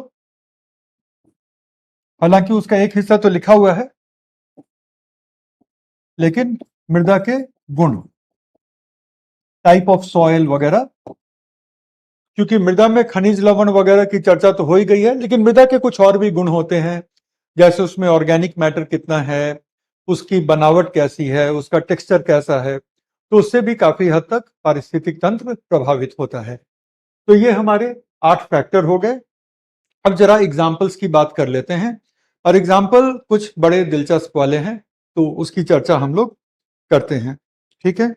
हालांकि उसका एक हिस्सा तो लिखा हुआ है, लेकिन मृदा के गुण, टाइप ऑफ सॉइल वगैरह, क्योंकि मृदा में खनिज लवण वगैरह की चर्चा तो हो ही गई है, लेकिन मृदा के कुछ और भी गुण होते हैं, जैसे उसमें ऑर्गेनिक मैटर कितना है, उसकी बनावट कैसी है, उसका टेक्सचर कैसा है, तो उससे भी काफी हद तक पारिस्थितिक तंत्र प्रभावित होता है। तो ये हमारे 8 फैक्टर हो गए। अब जरा एग्जाम्पल्स की बात कर लेते हैं, और एग्जाम्पल कुछ बड़े दिलचस्प वाले हैं, तो उसकी चर्चा हम लोग करते हैं। ठीक है,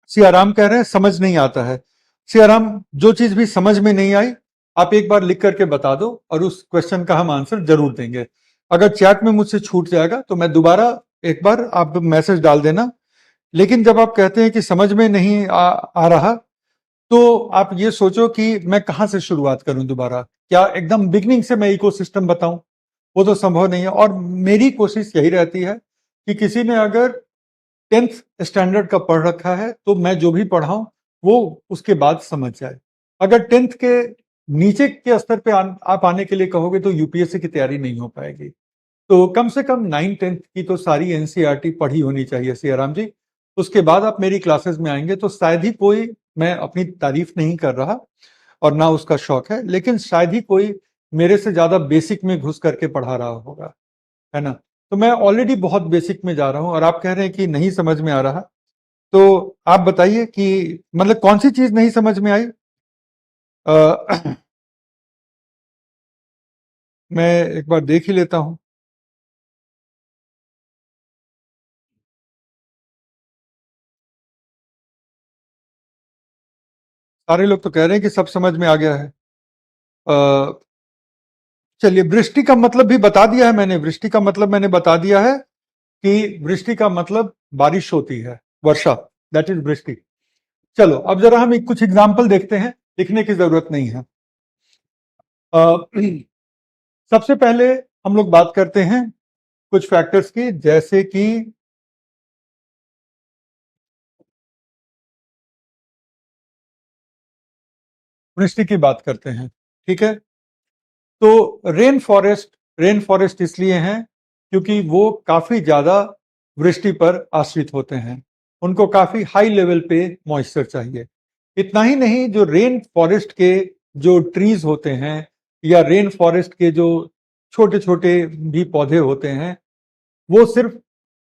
सियाराम कह रहे हैं समझ नहीं आता है। सियाराम, जो चीज भी समझ में नहीं आई आप एक बार लिख करके बता दो, और उस क्वेश्चन का हम आंसर जरूर देंगे। अगर चैट में मुझसे छूट जाएगा तो मैं दोबारा एक बार आप मैसेज डाल देना। लेकिन जब आप कहते हैं कि समझ में नहीं आ रहा, तो आप ये सोचो कि मैं कहां से शुरुआत करूं दोबारा। क्या एकदम बिगनिंग से मैं इकोसिस्टम बताऊं? वो तो संभव नहीं है। और मेरी कोशिश यही रहती है कि किसी ने अगर 10th स्टैंडर्ड का पढ़ रखा है तो मैं जो भी पढ़ाऊं वो उसके बाद समझ जाए। अगर 10th के नीचे के स्तर पे आप आने के लिए कहोगे तो यूपीएससी की तैयारी नहीं हो पाएगी। तो कम से कम 9th 10th की तो सारी एनसीईआरटी पढ़ी होनी चाहिए सियाराम जी। उसके बाद आप मेरी क्लासेस में आएंगे तो शायद ही कोई, मैं अपनी तारीफ नहीं कर रहा और ना उसका शौक है, लेकिन शायद ही कोई मेरे से ज्यादा बेसिक में घुस करके पढ़ा रहा होगा, है ना। तो मैं ऑलरेडी बहुत बेसिक में जा रहा हूं और आप कह रहे हैं कि नहीं समझ में आ रहा। तो आप बताइए कि मतलब कौन सी चीज नहीं समझ में आई। अ, मैं एक बार देख ही लेता हूं। सारे लोग तो कह रहे हैं कि सब समझ में आ गया है। अ, चलिए, वृष्टि का मतलब भी बता दिया है मैंने। वृष्टि का मतलब मैंने बता दिया है कि वृष्टि का मतलब बारिश होती है, वर्षा, दैट इज वृष्टि। चलो अब जरा हम कुछ एग्जाम्पल देखते हैं, लिखने की जरूरत नहीं है। अ, सबसे पहले हम लोग बात करते हैं कुछ फैक्टर्स की, जैसे कि वृष्टि की बात करते हैं। ठीक है, तो रेन फॉरेस्ट इसलिए हैं क्योंकि वो काफी ज्यादा वृष्टि पर आश्रित होते हैं, उनको काफी हाई लेवल पे मॉइस्चर चाहिए। इतना ही नहीं, जो रेन फॉरेस्ट के जो ट्रीज होते हैं या रेन फॉरेस्ट के जो छोटे छोटे भी पौधे होते हैं, वो सिर्फ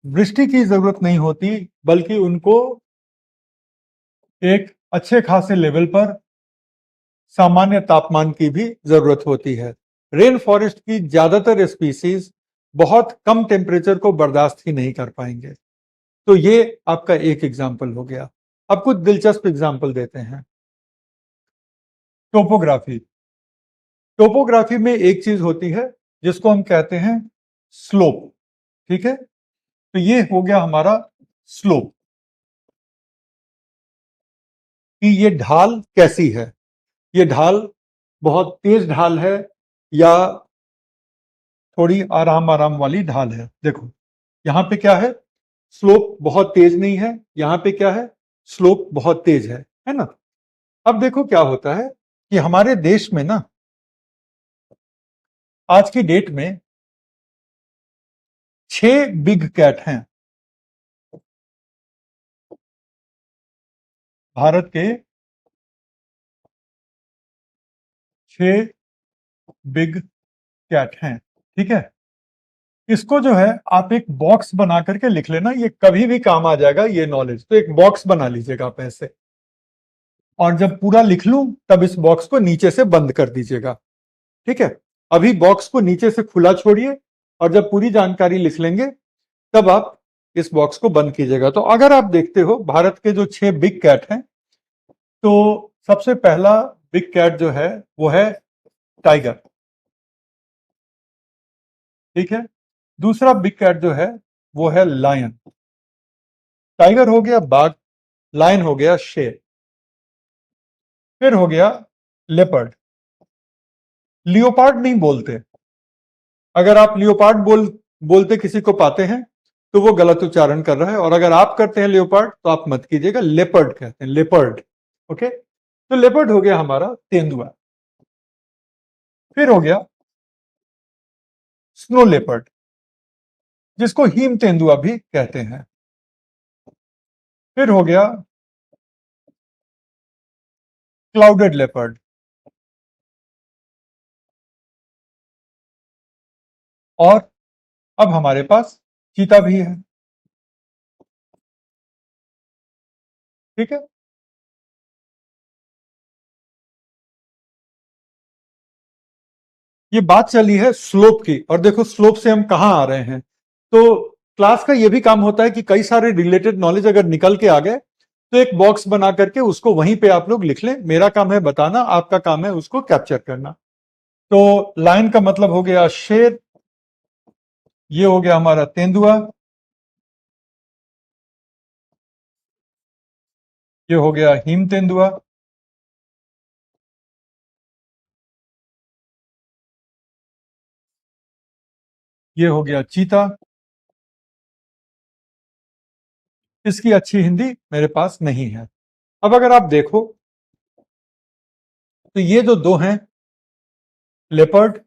वृष्टि की जरूरत नहीं होती, बल्कि उनको एक अच्छे खासे लेवल पर सामान्य तापमान की भी जरूरत होती है। रेन फॉरेस्ट की ज्यादातर स्पीसीज बहुत कम टेम्परेचर को बर्दाश्त ही नहीं कर पाएंगे। तो ये आपका एक एग्जाम्पल हो गया। अब कुछ दिलचस्प एग्जाम्पल देते हैं। टोपोग्राफी। टोपोग्राफी में एक चीज होती है जिसको हम कहते हैं स्लोप। ठीक है, तो ये हो गया हमारा स्लोप, कि ये ढाल कैसी है। ये ढाल बहुत तेज ढाल है या थोड़ी आराम आराम वाली ढाल है। देखो यहां पे क्या है, स्लोप बहुत तेज नहीं है, यहां पे क्या है, स्लोप बहुत तेज है ना। अब देखो क्या होता है कि हमारे देश में ना आज की डेट में 6 बिग कैट हैं। भारत के 6 बिग कैट हैं। ठीक है, इसको जो है आप एक बॉक्स बना करके लिख लेना, ये कभी भी काम आ जाएगा ये नॉलेज। तो एक बॉक्स बना लीजिएगा आप ऐसे, और जब पूरा लिख लूं तब इस बॉक्स को नीचे से बंद कर दीजिएगा। ठीक है, अभी बॉक्स को नीचे से खुला छोड़िए, और जब पूरी जानकारी लिख लेंगे तब आप इस बॉक्स को बंद कीजिएगा। तो अगर आप देखते हो भारत के जो 6 बिग कैट हैं, तो सबसे पहला बिग कैट जो है वो है टाइगर। ठीक है, दूसरा बिग कैट जो है वो है लायन। टाइगर हो गया बाघ, लायन हो गया शेर, फिर हो गया लेपर्ड। लियोपार्ड नहीं बोलते। अगर आप लियोपार्ड बोलते किसी को पाते हैं तो वो गलत उच्चारण कर रहा है, और अगर आप करते हैं लियोपार्ड तो आप मत कीजिएगा, लेपर्ड कहते हैं, लेपर्ड। ओके, तो लेपर्ड हो गया हमारा तेंदुआ। फिर हो गया स्नो लेपर्ड, जिसको हिम तेंदुआ भी कहते हैं। फिर हो गया क्लाउडेड लेपर्ड, और अब हमारे पास चीता भी है। ठीक है, ये बात चली है स्लोप की, और देखो स्लोप से हम कहां आ रहे हैं। तो क्लास का ये भी काम होता है कि कई सारे रिलेटेड नॉलेज अगर निकल के आ गए तो एक बॉक्स बना करके उसको वहीं पे आप लोग लिख लें। मेरा काम है बताना, आपका काम है उसको कैप्चर करना। तो लायन का मतलब हो गया शेर, ये हो गया हमारा तेंदुआ, ये हो गया हिम तेंदुआ, ये हो गया चीता। इसकी अच्छी हिंदी मेरे पास नहीं है। अब अगर आप देखो तो ये जो दो हैं, लेपर्ड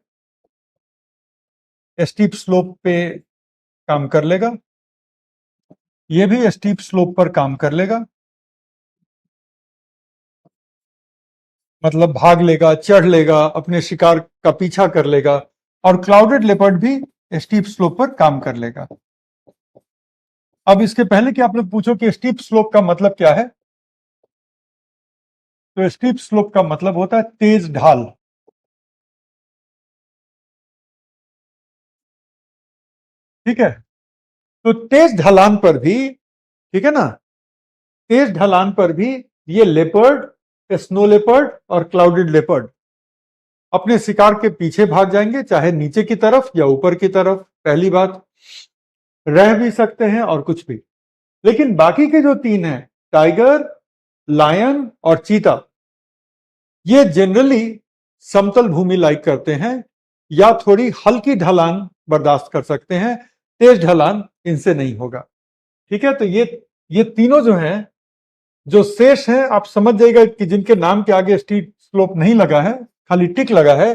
स्टीप स्लोप पे काम कर लेगा, ये भी स्टीप स्लोप पर काम कर लेगा, मतलब भाग लेगा, चढ़ लेगा, अपने शिकार का पीछा कर लेगा। और क्लाउडेड लेपर्ड भी स्टीप स्लोप पर काम कर लेगा। अब इसके पहले कि आप लोग पूछो कि स्टीप स्लोप का मतलब क्या है, तो स्टीप स्लोप का मतलब होता है तेज ढाल। ठीक है, तो तेज ढलान पर भी, ठीक है ना, तेज ढलान पर भी ये लेपर्ड, स्नो लेपर्ड और क्लाउडेड लेपर्ड अपने शिकार के पीछे भाग जाएंगे, चाहे नीचे की तरफ या ऊपर की तरफ। पहली बात, रह भी सकते हैं और कुछ भी। लेकिन बाकी के जो तीन हैं, टाइगर, लायन और चीता, ये जनरली समतल भूमि लाइक करते हैं या थोड़ी हल्की ढलान बर्दाश्त कर सकते हैं। तेज ढलान इनसे नहीं होगा। ठीक है, तो ये तीनों जो हैं, जो शेष हैं, आप समझ जाइएगा कि जिनके नाम के आगे स्टीप स्लोप नहीं लगा है, खाली टिक लगा है,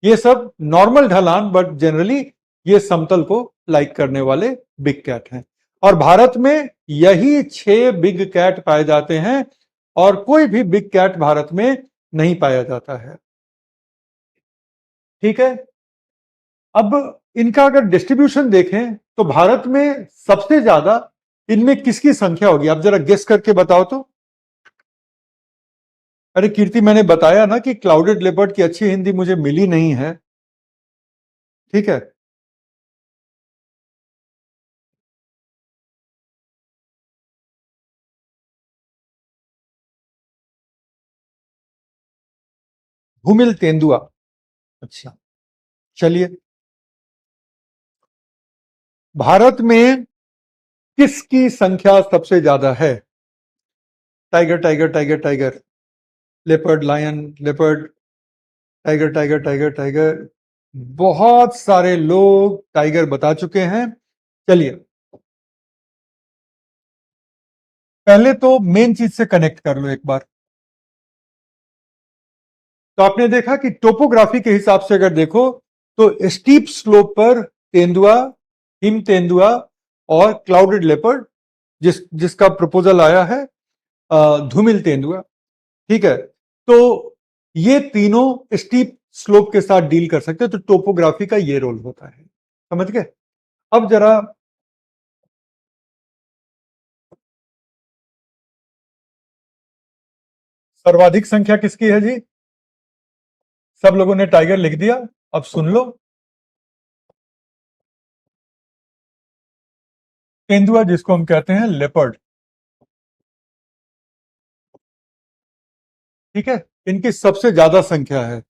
ये सब नॉर्मल ढलान बट जनरली ये समतल को लाइक करने वाले बिग कैट हैं। और भारत में यही 6 बिग कैट पाए जाते हैं, और कोई भी बिग कैट भारत में नहीं पाया जाता है। ठीक है, अब इनका अगर डिस्ट्रीब्यूशन देखें तो भारत में सबसे ज्यादा इनमें किसकी संख्या होगी? आप जरा गेस करके बताओ तो। अरे कीर्ति, मैंने बताया ना कि क्लाउडेड लेपर्ड की अच्छी हिंदी मुझे मिली नहीं है। ठीक है, भूमिल तेंदुआ। अच्छा, चलिए। भारत में किसकी संख्या सबसे ज्यादा है? Tiger tiger tiger tiger, leopard lion leopard, tiger tiger tiger tiger. बहुत सारे लोग टाइगर बता चुके हैं। चलिए, पहले तो मेन चीज से कनेक्ट कर लो एक बार। तो आपने देखा कि टोपोग्राफी के हिसाब से अगर देखो तो स्टीप स्लोप पर तेंदुआ, हिम तेंदुआ और क्लाउडेड लेपर्ड, जिसका प्रपोजल आया है धूमिल तेंदुआ। ठीक है, तो ये तीनों स्टीप स्लोप के साथ डील कर सकते हैं, तो टोपोग्राफी का ये रोल होता है। समझ गए? अब जरा सर्वाधिक संख्या किसकी है जी? सब लोगों ने टाइगर लिख दिया। अब सुन लो, तेंदुआ जिसको हम कहते हैं लेपर्ड। ठीक है, इनकी सबसे ज्यादा संख्या है।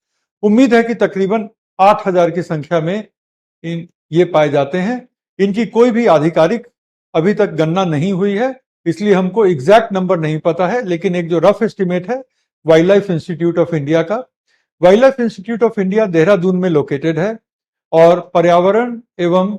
उम्मीद है कि तकरीबन 8,000 की संख्या में ये पाए जाते हैं। इनकी कोई भी आधिकारिक अभी तक गणना नहीं हुई है, इसलिए हमको एग्जैक्ट नंबर नहीं पता है, लेकिन एक जो रफ एस्टिमेट है wild life institute of India का। Wild life institute of India Dehradun में लोकेटेड है और पर्यावरण एवं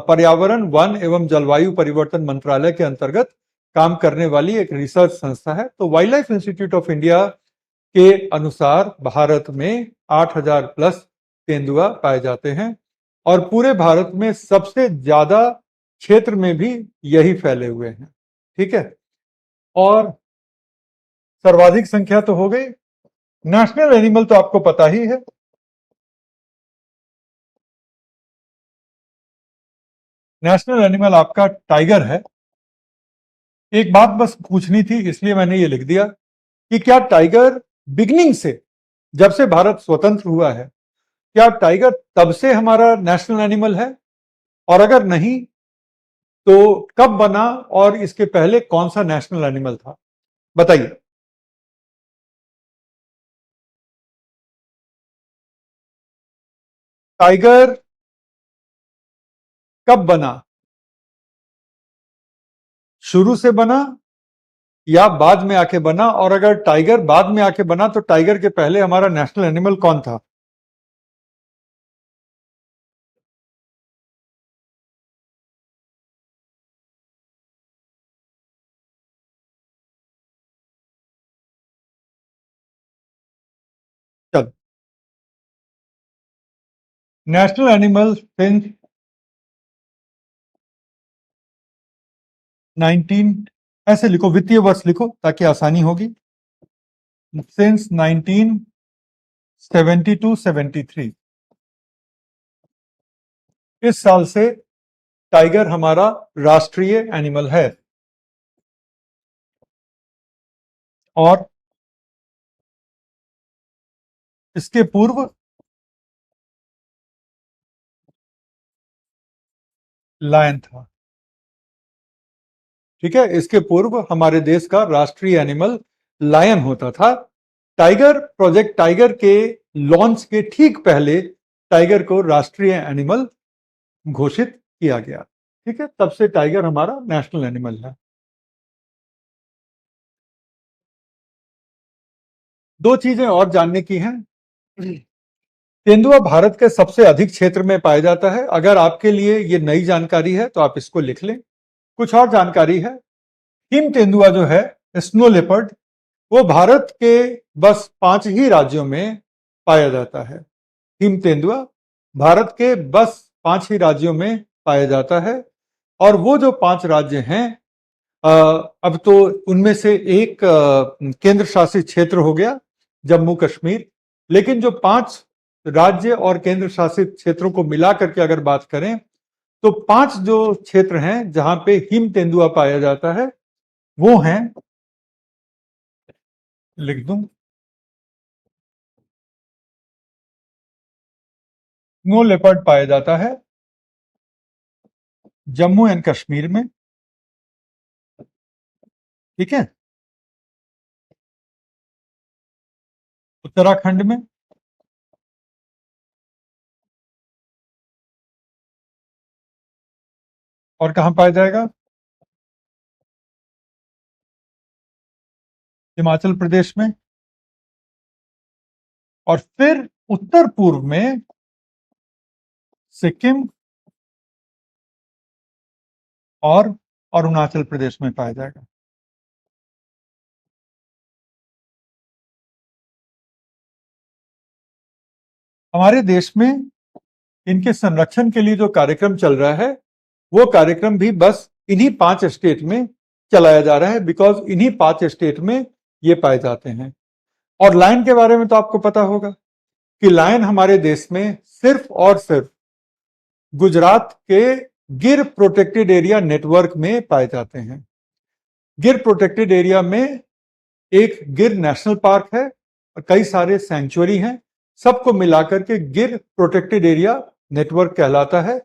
पर्यावरण, वन एवं जलवायु परिवर्तन मंत्रालय के अंतर्गत काम करने वाली एक रिसर्च संस्था है। तो wild life institute of India के अनुसार भारत में 8,000 प्लस तेंदुआ पाए जाते हैं और पूरे भारत में सबसे ज्यादा क्षेत्र में भी यही फैले हुए हैं। ठीक है, और सर्वाधिक संख्या तो हो गई। नेशनल एनिमल तो आपको पता ही है। नेशनल एनिमल आपका टाइगर है। एक बात बस पूछनी थी, इसलिए मैंने ये लिख दिया कि क्या टाइगर बिगनिंग से, जब से भारत स्वतंत्र हुआ है, क्या टाइगर तब से हमारा नेशनल एनिमल है? और अगर नहीं तो कब बना और इसके पहले कौन सा नेशनल एनिमल था? बताइए। टाइगर कब बना? शुरू से बना या बाद में आके बना? और अगर टाइगर बाद में आके बना तो टाइगर के पहले हमारा नेशनल एनिमल कौन था? चलो, नेशनल एनिमल सिंस 19, ऐसे लिखो, वित्तीय वर्ष लिखो ताकि आसानी होगी। सिंस 1972-73, इस साल से टाइगर हमारा राष्ट्रीय एनिमल है। और इसके पूर्व लायन था। ठीक है, इसके पूर्व हमारे देश का राष्ट्रीय एनिमल लायन होता था। टाइगर, प्रोजेक्ट टाइगर के लॉन्च के ठीक पहले टाइगर को राष्ट्रीय एनिमल घोषित किया गया। ठीक है, तब से टाइगर हमारा नेशनल एनिमल है। दो चीजें और जानने की हैं। तेंदुआ भारत के सबसे अधिक क्षेत्र में पाया जाता है। अगर आपके लिए ये नई जानकारी है तो आप इसको लिख लें। कुछ और जानकारी है। हिम तेंदुआ जो है, स्नो लेपर्ड, वो भारत के बस 5 ही राज्यों में पाया जाता है। हिम तेंदुआ भारत के बस 5 ही राज्यों में पाया जाता है। और वो जो 5 राज्य हैं, अ, अब तो उनमें से एक केंद्र शासित क्षेत्र हो गया, जम्मू कश्मीर। लेकिन जो 5 राज्य और केंद्र शासित क्षेत्रों को मिला करके अगर बात करें तो 5 जो क्षेत्र हैं जहां पे हिम तेंदुआ पाया जाता है वो हैं, लिख दूं, स्नो लेपर्ड पाया जाता है जम्मू एंड कश्मीर में, ठीक है, उत्तराखंड में, और कहां पाया जाएगा, हिमाचल प्रदेश में, और फिर उत्तर पूर्व में सिक्किम और अरुणाचल प्रदेश में पाया जाएगा। हमारे देश में इनके संरक्षण के लिए जो कार्यक्रम चल रहा है वो कार्यक्रम भी बस इन्हीं 5 स्टेट में चलाया जा रहा है, बिकॉज इन्हीं 5 स्टेट में ये पाए जाते हैं। और लायन के बारे में तो आपको पता होगा कि लायन हमारे देश में सिर्फ और सिर्फ गुजरात के गिर प्रोटेक्टेड एरिया नेटवर्क में पाए जाते हैं। गिर प्रोटेक्टेड एरिया में एक गिर नेशनल पार्क है और कई सारे सेंचुरी हैं, सबको मिलाकर के गिर प्रोटेक्टेड एरिया नेटवर्क कहलाता है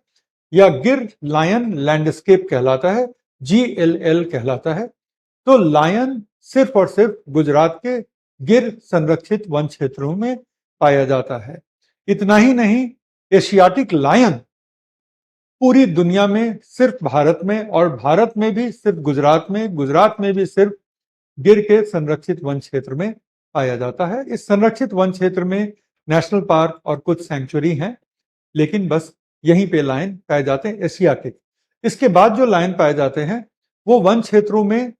या गिर लायन लैंडस्केप कहलाता है, GLL कहलाता है। तो लायन सिर्फ और सिर्फ गुजरात के गिर संरक्षित वन क्षेत्रों में पाया जाता है। इतना ही नहीं, एशियाटिक लायन पूरी दुनिया में सिर्फ भारत में, और भारत में भी सिर्फ गुजरात में, गुजरात में भी सिर्फ गिर के संरक्षित वन क्षेत्र में पाया जाता है। इस संरक्षित वन क्षेत्र में नेशनल पार्क और कुछ सेंचुरी हैं, लेकिन बस यहीं पे लायन पाए जाते हैं एशियाटिक। इसके बाद जो लायन पाए जाते हैं वो वन क्षेत्रों में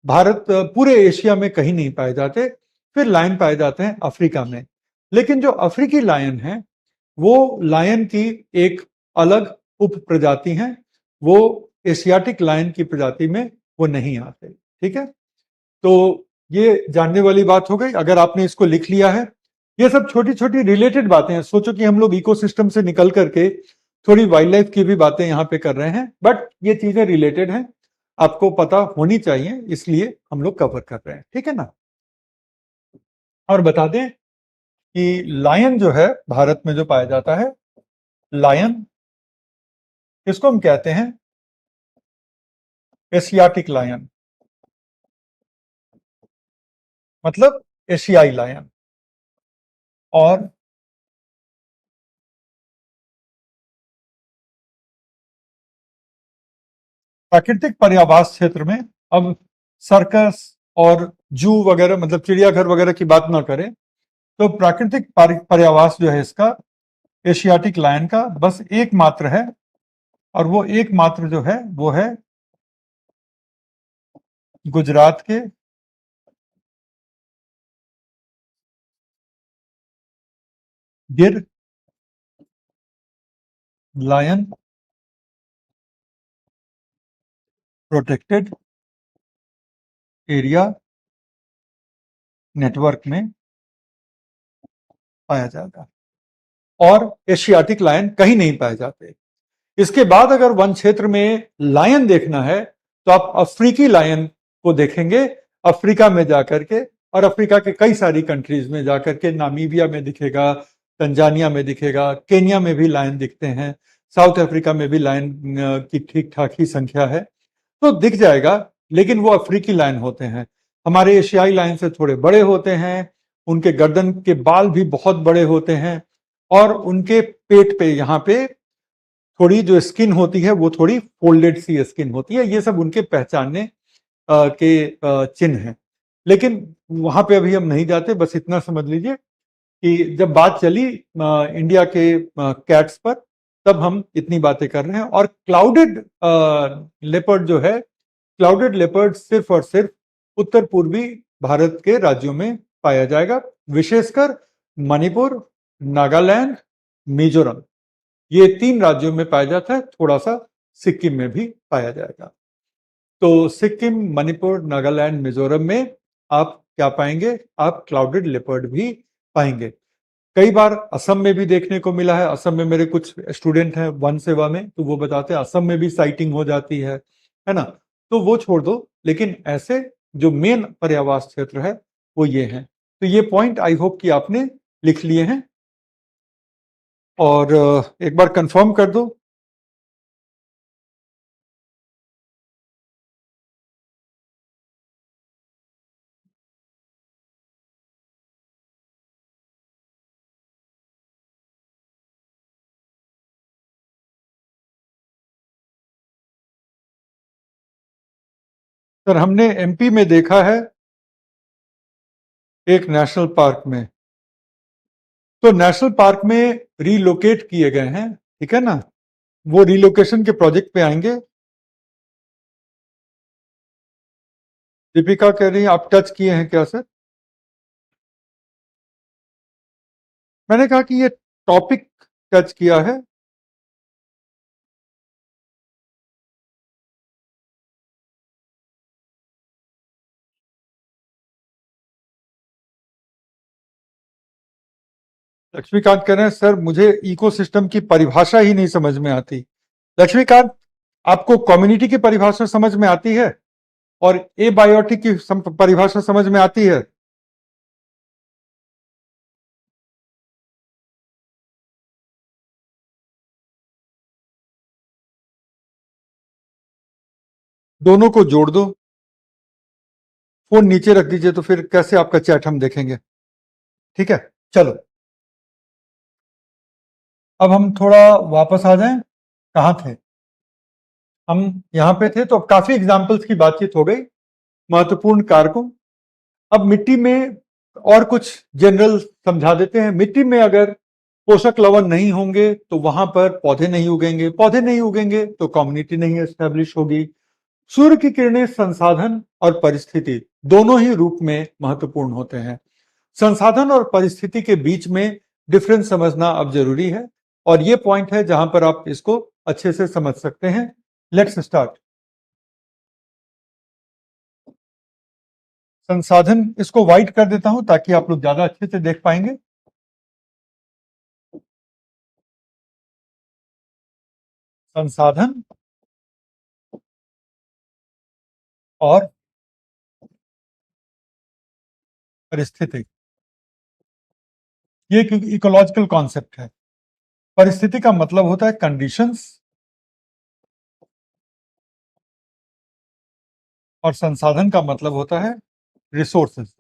भारत पूरे एशिया में कहीं नहीं पाए जाते। फिर लायन पाए जाते हैं अफ्रीका में, लेकिन जो अफ्रीकी लायन है वो लायन की एक अलग उप प्रजाति है, वो एशियाटिक लायन की प्रजाति में वो नहीं आते। ठीक है, तो ये जानने वाली बात हो गई। अगर आपने इसको लिख लिया है, ये सब छोटी छोटी रिलेटेड बातें हैं। सोचो कि हम लोग इकोसिस्टम से निकल करके थोड़ी वाइल्ड लाइफ की भी बातें यहाँ पे कर रहे हैं, बट ये चीजें रिलेटेड हैं, आपको पता होनी चाहिए, इसलिए हम लोग कवर कर रहे हैं। ठीक है ना। और बता दें कि लायन जो है भारत में जो पाया जाता है, लायन, इसको हम कहते हैं एशियाटिक लायन, मतलब एशियाई लायन। और प्राकृतिक पर्यावास क्षेत्र में, अब सर्कस और जू वगैरह, मतलब चिड़ियाघर वगैरह की बात ना करें, तो प्राकृतिक पर्यावास जो है इसका, एशियाटिक लायन का, बस एकमात्र है, और वो एकमात्र जो है वो है गुजरात के गिर लायन प्रोटेक्टेड एरिया नेटवर्क में पाया जाएगा, और एशियाटिक लायन कहीं नहीं पाए जाते। इसके बाद अगर वन क्षेत्र में लायन देखना है तो आप अफ्रीकी लायन को देखेंगे, अफ्रीका में जाकर के, और अफ्रीका के कई सारी कंट्रीज में जाकर के, नामीबिया में दिखेगा, तंजानिया में दिखेगा, केन्या में भी लायन दिखते हैं, साउथ अफ्रीका में भी लायन की ठीक ठाक ही संख्या है, तो दिख जाएगा। लेकिन वो अफ्रीकी लायन होते हैं, हमारे एशियाई लायन से थोड़े बड़े होते हैं, उनके गर्दन के बाल भी बहुत बड़े होते हैं, और उनके पेट पे यहाँ पे थोड़ी जो स्किन होती है वो थोड़ी फोल्डेड सी स्किन होती है। ये सब उनके पहचानने के चिन्ह हैं। लेकिन वहां पे अभी हम नहीं जाते, बस इतना समझ लीजिए कि जब बात चली इंडिया के कैट्स पर, तब हम इतनी बातें कर रहे हैं। और क्लाउडेड लेपर्ड जो है, क्लाउडेड लेपर्ड सिर्फ और सिर्फ उत्तर पूर्वी भारत के राज्यों में पाया जाएगा, विशेषकर मणिपुर, नागालैंड, मिजोरम, ये 3 राज्यों में पाया जाता है, थोड़ा सा सिक्किम में भी पाया जाएगा। तो सिक्किम, मणिपुर, नागालैंड, मिजोरम में आप क्या पाएंगे, आप क्लाउडेड लेपर्ड भी पाएंगे। कई बार असम में भी देखने को मिला है। असम में मेरे कुछ स्टूडेंट हैं वन सेवा में, तो वो बताते हैं असम में भी साइटिंग हो जाती है ना। तो वो छोड़ दो, लेकिन ऐसे जो मेन पर्यावास क्षेत्र है वो ये है। तो ये पॉइंट आई होप कि आपने लिख लिए हैं, और एक बार कंफर्म कर दो। सर, हमने एमपी में देखा है एक नेशनल पार्क में, तो नेशनल पार्क में रीलोकेट किए गए हैं, ठीक है ना। वो रीलोकेशन के प्रोजेक्ट पे आएंगे। दीपिका कह रही है आप टच किए हैं क्या सर? मैंने कहा कि ये टॉपिक टच किया है। लक्ष्मीकांत कह रहे हैं सर मुझे इकोसिस्टम की परिभाषा ही नहीं समझ में आती। लक्ष्मीकांत, आपको कम्युनिटी की परिभाषा समझ में आती है और एबायोटिक की परिभाषा समझ में आती है? दोनों को जोड़ दो। फोन नीचे रख दीजिए, तो फिर कैसे आपका चैट हम देखेंगे? ठीक है, चलो अब हम थोड़ा वापस आ जाएं। कहाँ थे हम? यहां पे थे। तो अब काफी एग्जाम्पल्स की बातचीत हो गई महत्वपूर्ण कारकों। अब मिट्टी में और कुछ जनरल समझा देते हैं। मिट्टी में अगर पोषक लवण नहीं होंगे तो वहां पर पौधे नहीं उगेंगे, पौधे नहीं उगेंगे तो कम्युनिटी नहीं एस्टेब्लिश होगी। सूर्य की किरणें संसाधन और परिस्थिति दोनों ही रूप में महत्वपूर्ण होते हैं। संसाधन और परिस्थिति के बीच में डिफरेंस समझना अब जरूरी है, और ये पॉइंट है जहां पर आप इसको अच्छे से समझ सकते हैं। Let's start. संसाधन, इसको वाइट कर देता हूं ताकि आप लोग ज्यादा अच्छे से देख पाएंगे। संसाधन और परिस्थिति, ये एक इकोलॉजिकल कॉन्सेप्ट है। परिस्थिति का मतलब होता है कंडीशंस, और संसाधन का मतलब होता है रिसोर्सेज।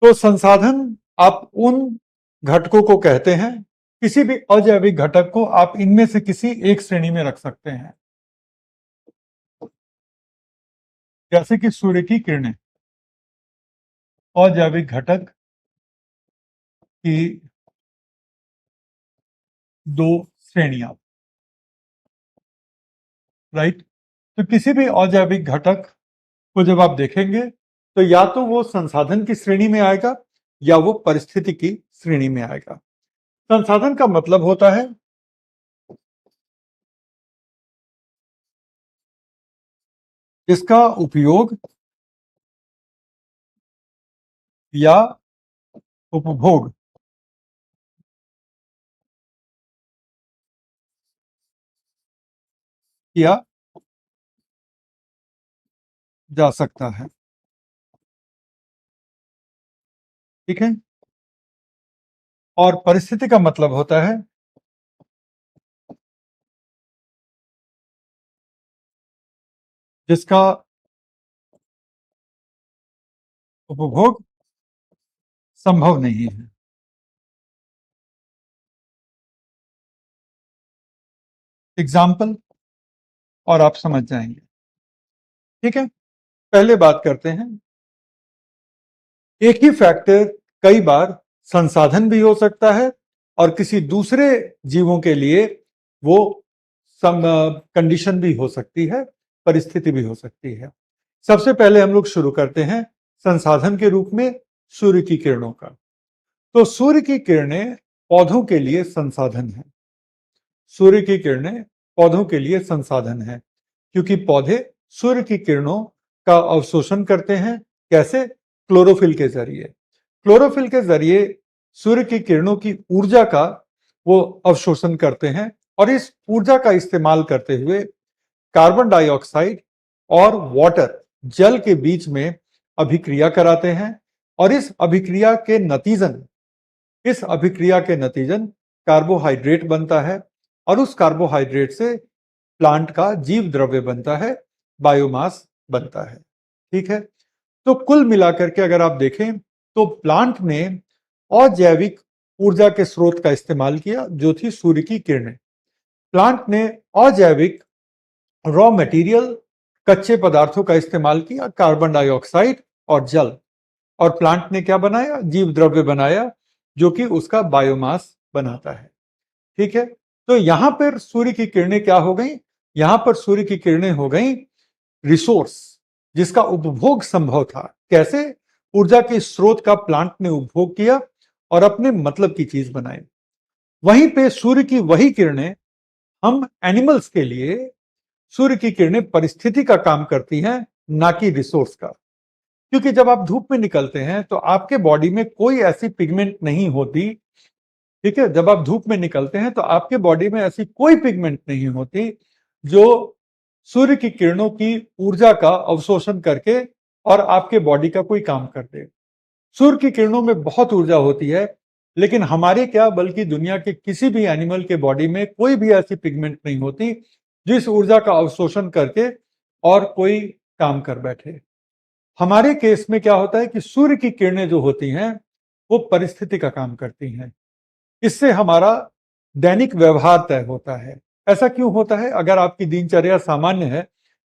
तो संसाधन आप उन घटकों को कहते हैं, किसी भी अजैविक घटक को आप इनमें से किसी एक श्रेणी में रख सकते हैं। जैसे कि सूर्य की किरणें अजैविक घटक की दो श्रेणियां, राइट। तो किसी भी अजैविक घटक को जब आप देखेंगे तो या तो वो संसाधन की श्रेणी में आएगा या वो परिस्थिति की श्रेणी में आएगा। संसाधन का मतलब होता है जिसका उपयोग या उपभोग किया जा सकता है, ठीक है। और परिस्थिति का मतलब होता है जिसका उपभोग संभव नहीं है। एग्जाम्पल और आप समझ जाएंगे, ठीक है। पहले बात करते हैं, एक ही फैक्टर कई बार संसाधन भी हो सकता है और किसी दूसरे जीवों के लिए वो कंडीशन भी हो सकती है, परिस्थिति भी हो सकती है। सबसे पहले हम लोग शुरू करते हैं संसाधन के रूप में सूर्य की किरणों का। तो सूर्य की किरणें पौधों के लिए संसाधन है। सूर्य की किरणें पौधों के लिए संसाधन है, क्योंकि पौधे सूर्य की किरणों का अवशोषण करते हैं। कैसे? क्लोरोफिल के जरिए। क्लोरोफिल के जरिए सूर्य की किरणों की ऊर्जा का वो अवशोषण करते हैं और इस ऊर्जा का इस्तेमाल करते हुए कार्बन डाइऑक्साइड और वाटर, जल के बीच में अभिक्रिया कराते हैं और इस अभिक्रिया के नतीजन कार्बोहाइड्रेट बनता है और उस कार्बोहाइड्रेट से प्लांट का जीव द्रव्य बनता है, बायोमास बनता है। ठीक है, तो कुल मिलाकर के अगर आप देखें तो प्लांट ने अजैविक ऊर्जा के स्रोत का इस्तेमाल किया जो थी सूर्य की किरणें। प्लांट ने अजैविक रॉ मटेरियल, कच्चे पदार्थों का इस्तेमाल किया, कार्बन डाइऑक्साइड और जल, और प्लांट ने क्या बनाया, जीव द्रव्य बनाया जो कि उसका बायोमास बनाता है। ठीक है, तो यहां पर सूर्य की किरणें क्या हो गई, यहां पर सूर्य की किरणें हो गई रिसोर्स जिसका उपभोग संभव था। कैसे, ऊर्जा के स्रोत का प्लांट ने उपभोग किया और अपने मतलब की चीज बनाई। वहीं पे सूर्य की वही किरणें हम एनिमल्स के लिए, सूर्य की किरणें परिस्थिति का काम करती हैं, ना कि रिसोर्स का। क्योंकि जब आप धूप में निकलते हैं तो आपके बॉडी में कोई ऐसी पिगमेंट नहीं होती। ठीक है, जब आप धूप में निकलते हैं तो आपके बॉडी में ऐसी कोई पिगमेंट नहीं होती जो सूर्य की किरणों की ऊर्जा का अवशोषण करके और आपके बॉडी का कोई काम कर दे। सूर्य की किरणों में बहुत ऊर्जा होती है, लेकिन हमारे क्या बल्कि दुनिया के किसी भी एनिमल के बॉडी में कोई भी ऐसी पिगमेंट नहीं होती जिस ऊर्जा का अवशोषण करके और कोई काम कर बैठे। हमारे केस में क्या होता है कि सूर्य की किरणें जो होती हैं वो परिस्थिति का काम करती हैं। इससे हमारा दैनिक व्यवहार तय होता है। ऐसा क्यों होता है, अगर आपकी दिनचर्या सामान्य है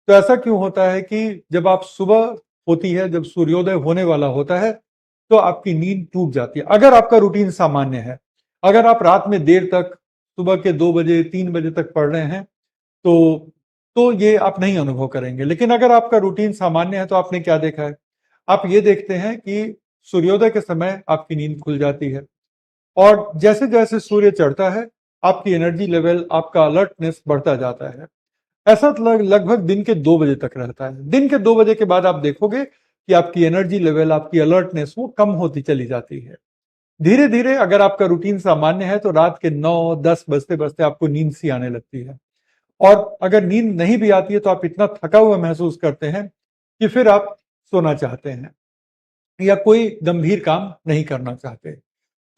तो ऐसा क्यों होता है कि जब आप सुबह होती है, जब सूर्योदय होने वाला होता है तो आपकी नींद टूट जाती है। अगर आपका रूटीन सामान्य है, अगर आप रात में देर तक, सुबह के 2 बजे 3 बजे तक पढ़ रहे हैं तो ये आप नहीं अनुभव करेंगे। लेकिन अगर आपका रूटीन सामान्य है तो आपने क्या देखा है, आप ये देखते हैं कि सूर्योदय के समय आपकी नींद खुल जाती है और जैसे जैसे सूर्य चढ़ता है आपकी एनर्जी लेवल, आपका अलर्टनेस बढ़ता जाता है। ऐसा लगभग दिन के 2 बजे तक रहता है। दिन के 2 बजे के बाद आप देखोगे कि आपकी एनर्जी लेवल, आपकी अलर्टनेस वो कम होती चली जाती है। धीरे धीरे अगर आपका रूटीन सामान्य है तो रात के 9-10 बजते बजते आपको नींद सी आने लगती है। और अगर नींद नहीं भी आती है तो आप इतना थका हुआ महसूस करते हैं कि फिर आप सोना चाहते हैं या कोई गंभीर काम नहीं करना चाहते।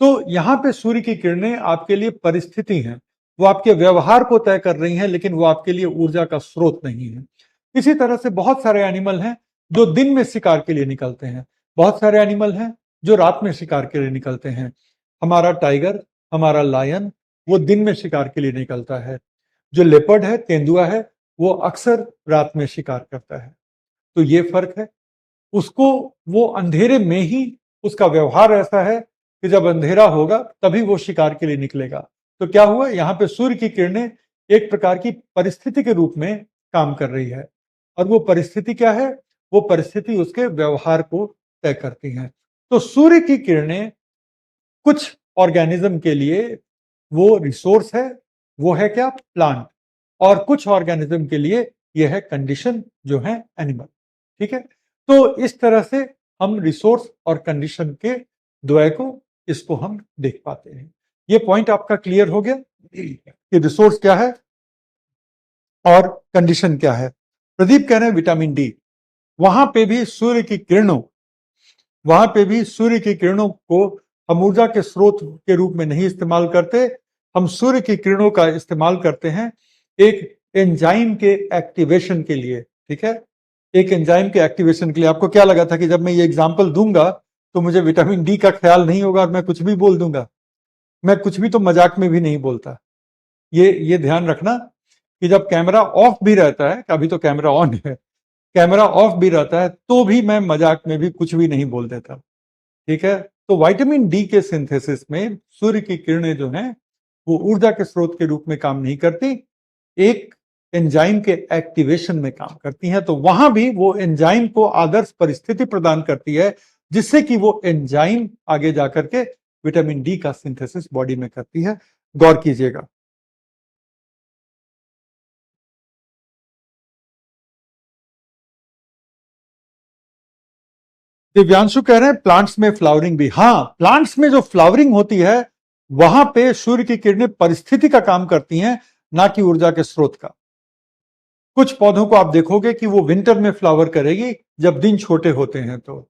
तो यहाँ पे सूर्य की किरणें आपके लिए परिस्थिति हैं, वो आपके व्यवहार को तय कर रही हैं, लेकिन वो आपके लिए ऊर्जा का स्रोत नहीं है। इसी तरह से बहुत सारे एनिमल हैं जो दिन में शिकार के लिए निकलते हैं, बहुत सारे एनिमल हैं जो रात में शिकार के लिए निकलते हैं। हमारा टाइगर, हमारा लायन, वो दिन में शिकार के लिए निकलता है। जो लेपर्ड है, तेंदुआ है, वो अक्सर रात में शिकार करता है। तो ये फर्क है। उसको, वो अंधेरे में ही, उसका व्यवहार ऐसा है कि जब अंधेरा होगा तभी वो शिकार के लिए निकलेगा। तो क्या हुआ, यहाँ पे सूर्य की किरणें एक प्रकार की परिस्थिति के रूप में काम कर रही है। और वो परिस्थिति क्या है, वो परिस्थिति उसके व्यवहार को तय करती है। तो सूर्य की किरणें कुछ ऑर्गेनिज्म के लिए वो रिसोर्स है, वो है क्या, प्लांट। और कुछ ऑर्गेनिज्म के लिए यह है कंडीशन, जो है एनिमल। ठीक है, तो इस तरह से हम रिसोर्स और कंडीशन के द्वय को, इसको हम देख पाते हैं। ये पॉइंट आपका क्लियर हो गया कि रिसोर्स क्या है और कंडीशन क्या है। प्रदीप कह रहे हैं विटामिन डी, वहां पे भी सूर्य की किरणों, वहां पे भी सूर्य की किरणों को हम ऊर्जा के स्रोत के रूप में नहीं इस्तेमाल करते, हम सूर्य की किरणों का इस्तेमाल करते हैं एक एंजाइम के एक्टिवेशन के लिए। ठीक है, एक एंजाइम के एक्टिवेशन के लिए। आपको क्या लगा था कि जब मैं ये एग्जांपल दूंगा तो मुझे विटामिन डी का ख्याल नहीं होगा और मैं कुछ भी बोल दूंगा? मैं कुछ भी तो मजाक में भी नहीं बोलता। ये ध्यान रखना कि जब कैमरा ऑफ भी रहता है, अभी तो कैमरा ऑन है, कैमरा ऑफ भी रहता है तो भी मैं मजाक में भी कुछ भी नहीं बोल देता। ठीक है, तो विटामिन डी के सिंथेसिस में सूर्य की किरणें जो हैं वो ऊर्जा के स्रोत के रूप में काम नहीं करती, एक एंजाइम के एक्टिवेशन में काम करती हैं। तो वहां भी वो एंजाइम को आदर्श परिस्थिति प्रदान करती है जिससे कि वो एंजाइम आगे जाकर के विटामिन डी का सिंथेसिस बॉडी में करती है। गौर कीजिएगा। दिव्यांशु कह रहे हैं प्लांट्स में फ्लावरिंग भी, हाँ, प्लांट्स में जो फ्लावरिंग होती है वहां पे सूर्य की किरणें परिस्थिति का काम करती हैं, ना कि ऊर्जा के स्रोत का। कुछ पौधों को आप देखोगे कि वो विंटर में फ्लावर करेगी जब दिन छोटे होते हैं, तो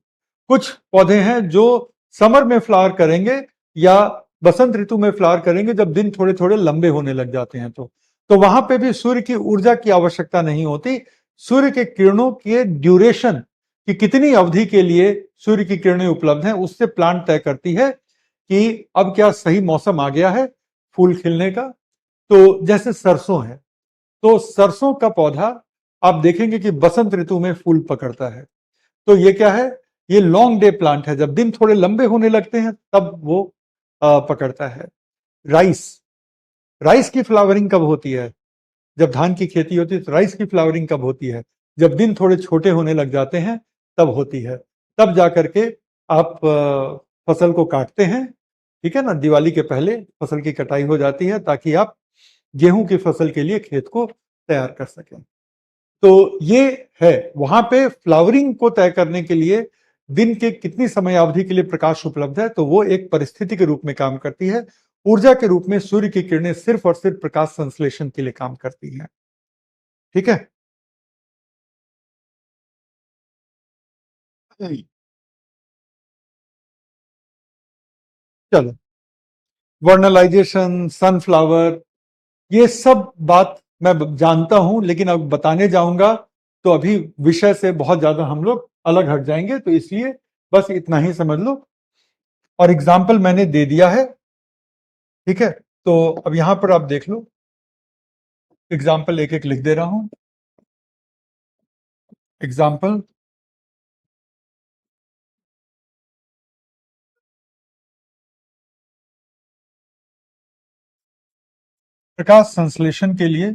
कुछ पौधे हैं जो समर में फ्लावर करेंगे या बसंत ऋतु में फ्लावर करेंगे जब दिन थोड़े थोड़े लंबे होने लग जाते हैं, तो वहां पे भी सूर्य की ऊर्जा की आवश्यकता नहीं होती। सूर्य के किरणों के ड्यूरेशन कि कितनी अवधि के लिए सूर्य की किरणें उपलब्ध हैं उससे प्लांट तय करती है कि अब क्या सही मौसम आ गया है फूल खिलने का। तो जैसे सरसों है, तो सरसों का पौधा आप देखेंगे कि बसंत ऋतु में फूल पकड़ता है। तो ये क्या है, ये लॉन्ग डे प्लांट है, जब दिन थोड़े लंबे होने लगते हैं तब वो पकड़ता है। राइस, राइस की फ्लावरिंग कब होती है? जब धान की खेती होती है। तो राइस की फ्लावरिंग कब होती है? जब दिन थोड़े छोटे होने लग जाते हैं तब होती है। तब जाकर के आप फसल को काटते हैं, ठीक है ना, दिवाली के पहले फसल की कटाई हो जाती है ताकि आप गेहूं की फसल के लिए खेत को तैयार कर सकें। तो ये है, वहां पे फ्लावरिंग को तय करने के लिए दिन के कितनी समय अवधि के लिए प्रकाश उपलब्ध है, तो वो एक परिस्थिति के रूप में काम करती है। ऊर्जा के रूप में सूर्य की किरणें सिर्फ और सिर्फ प्रकाश संश्लेषण के लिए काम करती हैं। ठीक है। चलो, वर्नलाइजेशन, सनफ्लावर, ये सब बात मैं जानता हूं, लेकिन अब बताने जाऊंगा तो अभी विषय से बहुत ज्यादा हम लोग अलग हट जाएंगे, तो इसलिए बस इतना ही समझ लो। और एग्जाम्पल मैंने दे दिया है, ठीक है। तो अब यहां पर आप देख लो, एग्जाम्पल एक एक लिख दे रहा हूं। एग्जाम्पल, प्रकाश संश्लेषण के लिए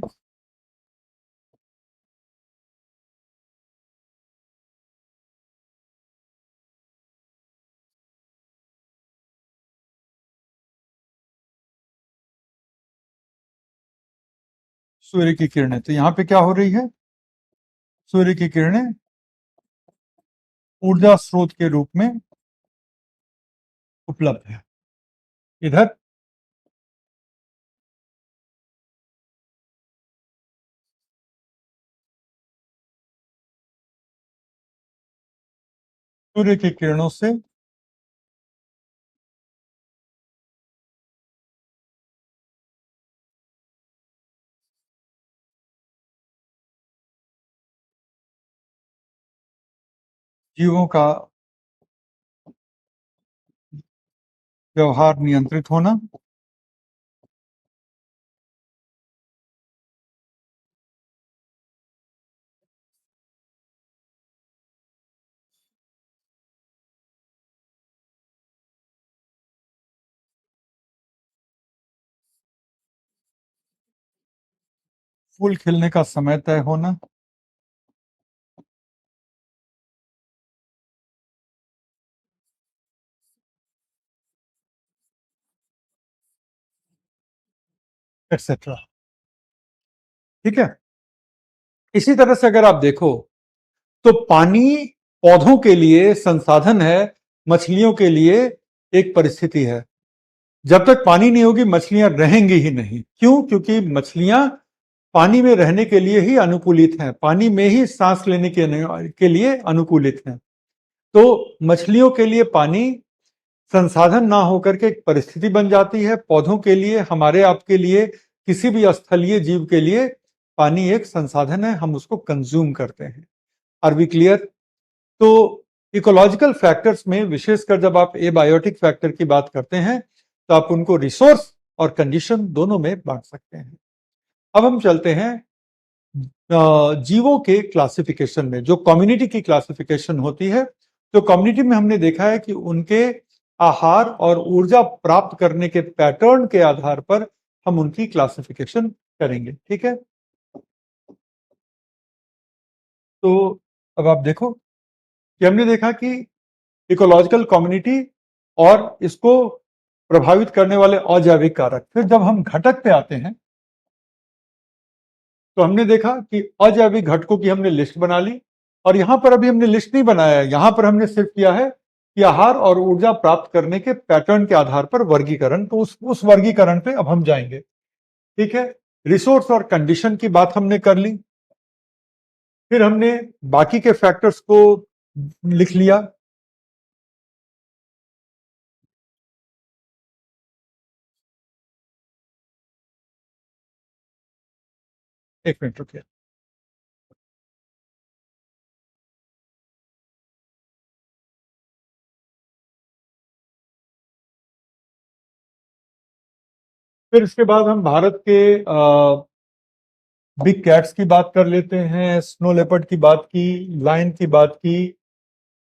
सूर्य की किरणें, तो यहां पे क्या हो रही है, सूर्य की किरणें ऊर्जा स्रोत के रूप में उपलब्ध है। इधर सूर्य की किरणों से जीवों का व्यवहार नियंत्रित होना, फूल खिलने का समय तय होना, एक्सेट्रा। ठीक है। इसी तरह से अगर आप देखो तो पानी पौधों के लिए संसाधन है, मछलियों के लिए एक परिस्थिति है। जब तक पानी नहीं होगी मछलियां रहेंगी ही नहीं। क्यों? क्योंकि मछलियां पानी में रहने के लिए ही अनुकूलित हैं, पानी में ही सांस लेने के लिए अनुकूलित हैं। तो मछलियों के लिए पानी संसाधन ना होकर के एक परिस्थिति बन जाती है। पौधों के लिए, हमारे आपके लिए, किसी भी स्थलीय जीव के लिए पानी एक संसाधन है, हम उसको कंज्यूम करते हैं। Are we clear? तो इकोलॉजिकल फैक्टर्स में विशेषकर जब आप एबायोटिक फैक्टर की बात करते हैं तो आप उनको रिसोर्स और कंडीशन दोनों में बांट सकते हैं। अब हम चलते हैं जीवों के क्लासिफिकेशन में। जो कम्युनिटी की क्लासिफिकेशन होती है, तो कम्युनिटी में हमने देखा है कि उनके आहार और ऊर्जा प्राप्त करने के पैटर्न के आधार पर हम उनकी क्लासिफिकेशन करेंगे। ठीक है। तो अब आप देखो कि हमने देखा कि इकोलॉजिकल कम्युनिटी और इसको प्रभावित करने वाले अजैविक कारक। फिर जब हम घटक पे आते हैं तो हमने देखा कि अजैविक घटकों की हमने लिस्ट बना ली, और यहां पर अभी हमने लिस्ट नहीं बनाया है, यहां पर हमने सिर्फ किया है कि आहार और ऊर्जा प्राप्त करने के पैटर्न के आधार पर वर्गीकरण, तो उस वर्गीकरण पे अब हम जाएंगे। ठीक है, रिसोर्स और कंडीशन की बात हमने कर ली, फिर हमने बाकी के फैक्टर्स को लिख लिया। एक मिनट रुकिए। फिर इसके बाद हम भारत के बिग कैट्स की बात कर लेते हैं, स्नो लेपर्ड की बात की, लायन की बात की,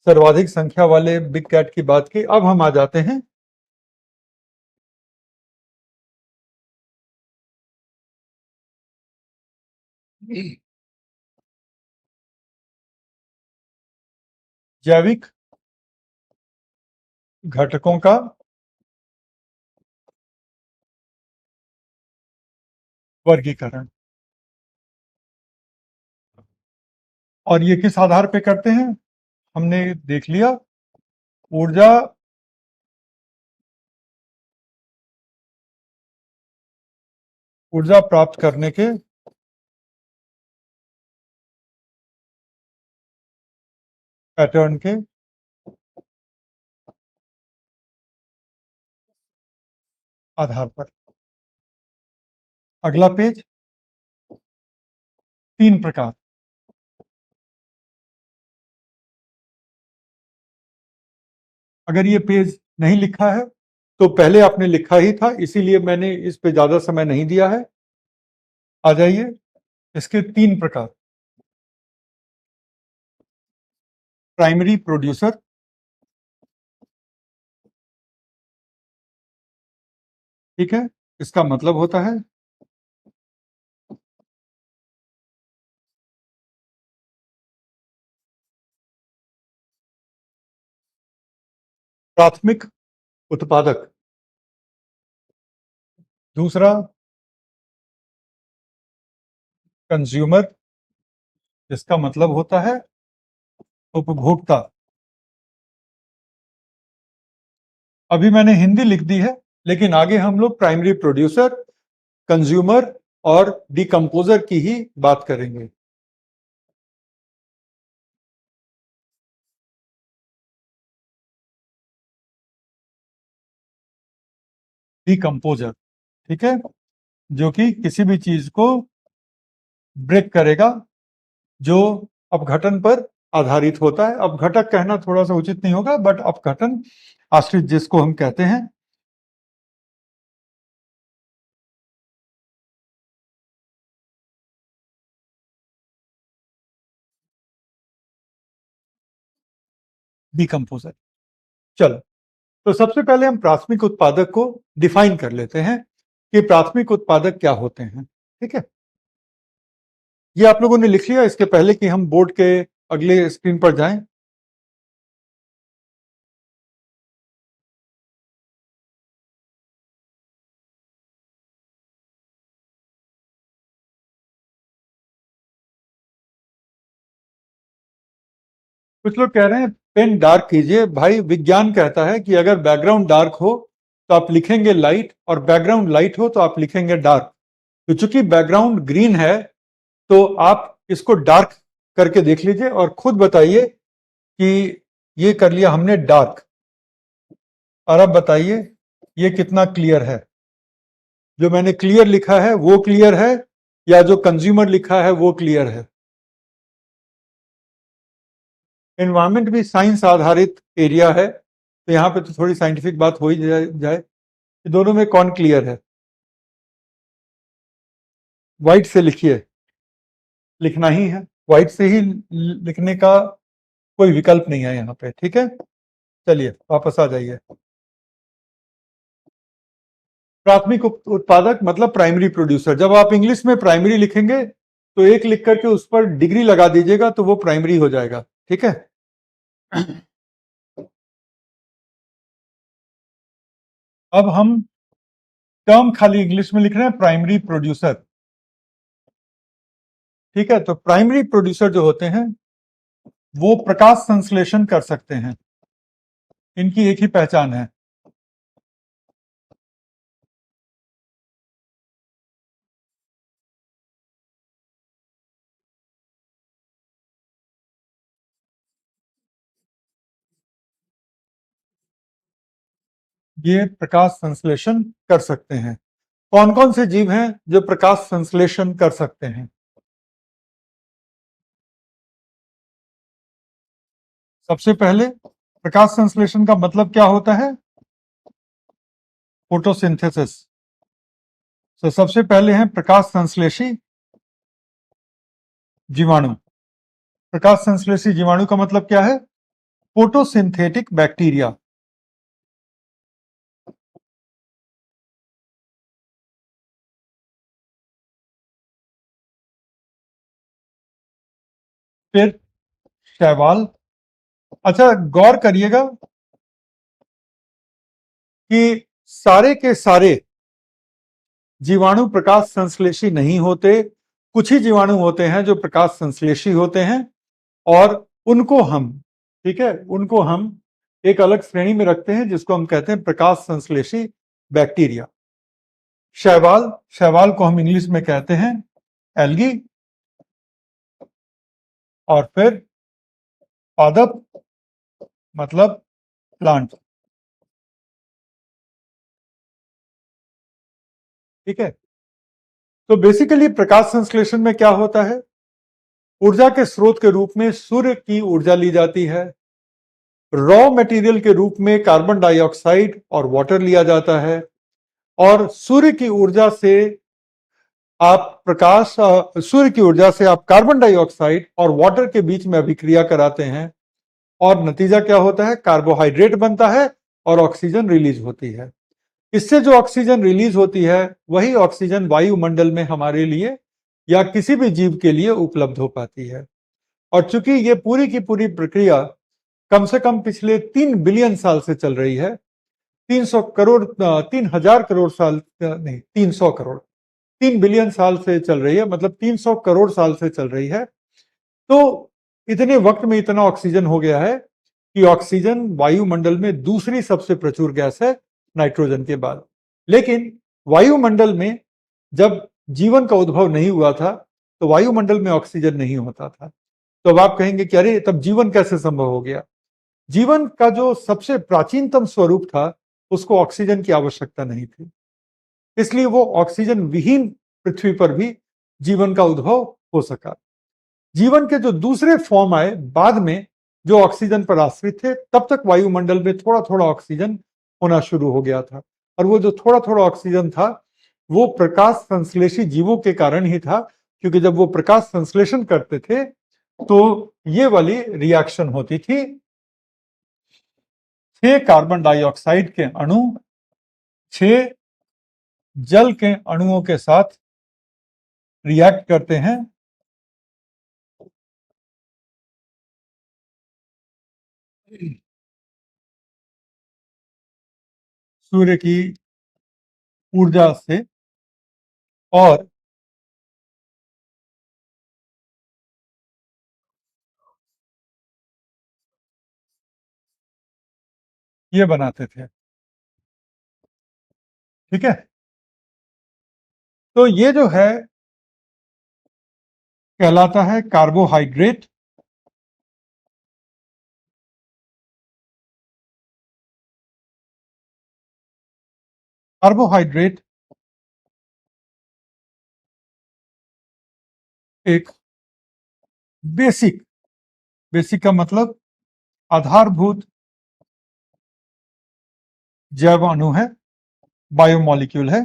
सर्वाधिक संख्या वाले बिग कैट की बात की। अब हम आ जाते हैं जैविक घटकों का वर्गीकरण। और ये किस आधार पे करते हैं, हमने देख लिया, ऊर्जा ऊर्जा प्राप्त करने के पैटर्न के आधार पर। अगला पेज, 3 प्रकार। अगर ये पेज नहीं लिखा है तो पहले आपने लिखा ही था, इसीलिए मैंने इस पे ज्यादा समय नहीं दिया है। आ जाइए, इसके 3 प्रकार। प्राइमरी प्रोड्यूसर, ठीक है, इसका मतलब होता है प्राथमिक उत्पादक। दूसरा, कंज्यूमर, जिसका मतलब होता है उपभोक्ता। अभी मैंने हिंदी लिख दी है, लेकिन आगे हम लोग प्राइमरी प्रोड्यूसर, कंज्यूमर और डिकम्पोजर की ही बात करेंगे। डिकम्पोजर, ठीक है, जो कि किसी भी चीज को ब्रेक करेगा, जो अपघटन पर आधारित होता है। अपघटक कहना थोड़ा सा उचित नहीं होगा, बट अपघटन आश्रित जिसको हम कहते हैं। डिकम्पोजर। चलो, तो सबसे पहले हम प्राथमिक उत्पादक को डिफाइन कर लेते हैं कि प्राथमिक उत्पादक क्या होते हैं। ठीक है, ये आप लोगों ने लिख लिया इसके पहले कि हम बोर्ड के अगले स्क्रीन पर जाएं। कुछ लोग कह रहे हैं पेन डार्क कीजिए। भाई, विज्ञान कहता है कि अगर बैकग्राउंड डार्क हो तो आप लिखेंगे लाइट, और बैकग्राउंड लाइट हो तो आप लिखेंगे डार्क। तो चूंकि बैकग्राउंड ग्रीन है, तो आप इसको डार्क करके देख लीजिए और खुद बताइए कि ये कर लिया हमने डार्क। और अब बताइए ये कितना क्लियर है। जो मैंने क्लियर लिखा है वो क्लियर है, या जो कंज्यूमर लिखा है वो क्लियर है। एनवायरमेंट भी साइंस आधारित एरिया है, तो यहां पे तो थोड़ी साइंटिफिक बात हो ही जाए कि दोनों में कौन क्लियर है। व्हाइट से लिखिए, लिखना ही है, व्हाइट से ही लिखने का कोई विकल्प नहीं है यहाँ पे। ठीक है, चलिए वापस आ जाइए। प्राथमिक उत्पादक मतलब प्राइमरी प्रोड्यूसर। जब आप इंग्लिश में प्राइमरी लिखेंगे तो एक लिख करके उस पर डिग्री लगा दीजिएगा, तो वो प्राइमरी हो जाएगा। ठीक है, अब हम टर्म खाली इंग्लिश में लिख रहे हैं, प्राइमरी प्रोड्यूसर। ठीक है, तो प्राइमरी प्रोड्यूसर जो होते हैं वो प्रकाश संश्लेषण कर सकते हैं। इनकी एक ही पहचान है। ये प्रकाश संश्लेषण कर सकते हैं। कौन कौन से जीव हैं जो प्रकाश संश्लेषण कर सकते हैं? सबसे पहले प्रकाश संश्लेषण का मतलब क्या होता है? फोटोसिंथेसिस। तो सबसे पहले हैं प्रकाश संश्लेषी जीवाणु। प्रकाश संश्लेषी जीवाणु का मतलब क्या है? Photosynthetic bacteria. फिर शैवाल। अच्छा, गौर करिएगा कि सारे के सारे जीवाणु प्रकाश संश्लेषी नहीं होते। कुछ ही जीवाणु होते हैं जो प्रकाश संश्लेषी होते हैं, और उनको हम, ठीक है, उनको हम एक अलग श्रेणी में रखते हैं जिसको हम कहते हैं प्रकाश संश्लेषी बैक्टीरिया। शैवाल, शैवाल को हम इंग्लिश में कहते हैं एल्गी। और फिर पादप मतलब प्लांट। ठीक है। तो बेसिकली प्रकाश संश्लेषण में क्या होता है? ऊर्जा के स्रोत के रूप में सूर्य की ऊर्जा ली जाती है। रॉ मटेरियल के रूप में कार्बन डाइऑक्साइड और वाटर लिया जाता है, और सूर्य की ऊर्जा से सूर्य की ऊर्जा से आप कार्बन डाइऑक्साइड और वाटर के बीच में अभिक्रिया कराते हैं, और नतीजा क्या होता है? कार्बोहाइड्रेट बनता है और ऑक्सीजन रिलीज होती है। इससे जो ऑक्सीजन रिलीज होती है वही ऑक्सीजन वायुमंडल में हमारे लिए या किसी भी जीव के लिए उपलब्ध हो पाती है। और चूंकि ये पूरी की पूरी प्रक्रिया कम से कम पिछले 3 बिलियन साल से चल रही है, 300 करोड़, 3,000 करोड़ साल, नहीं, 300 करोड़, 3 बिलियन साल से चल रही है, मतलब 300 करोड़ साल से चल रही है। तो इतने वक्त में इतना ऑक्सीजन हो गया है कि ऑक्सीजन वायुमंडल में दूसरी सबसे प्रचुर गैस है नाइट्रोजन के बाद। लेकिन वायुमंडल में जब जीवन का उद्भव नहीं हुआ था तो वायुमंडल में ऑक्सीजन नहीं होता था। तो अब आप कहेंगे कि अरे, तब जीवन कैसे संभव हो गया? जीवन का जो सबसे प्राचीनतम स्वरूप था उसको ऑक्सीजन की आवश्यकता नहीं थी, इसलिए वो ऑक्सीजन विहीन पृथ्वी पर भी जीवन का उद्भव हो सका। जीवन के जो दूसरे फॉर्म आए बाद में, जो ऑक्सीजन पर आश्रित थे, तब तक वायुमंडल में थोड़ा थोड़ा ऑक्सीजन होना शुरू हो गया था। और वो जो थोड़ा थोड़ा ऑक्सीजन था वो प्रकाश संश्लेषी जीवों के कारण ही था, क्योंकि जब वो प्रकाश संश्लेषण करते थे तो ये वाली रिएक्शन होती थी। 6 कार्बन डाइऑक्साइड के अणु 6 जल के अणुओं के साथ रिएक्ट करते हैं। सूर्य की ऊर्जा से, और ये बनाते थे। ठीक है। तो ये जो है कहलाता है कार्बोहाइड्रेट। कार्बोहाइड्रेट एक बेसिक, बेसिक का मतलब आधारभूत जैव अणु है, बायोमोलिक्यूल है,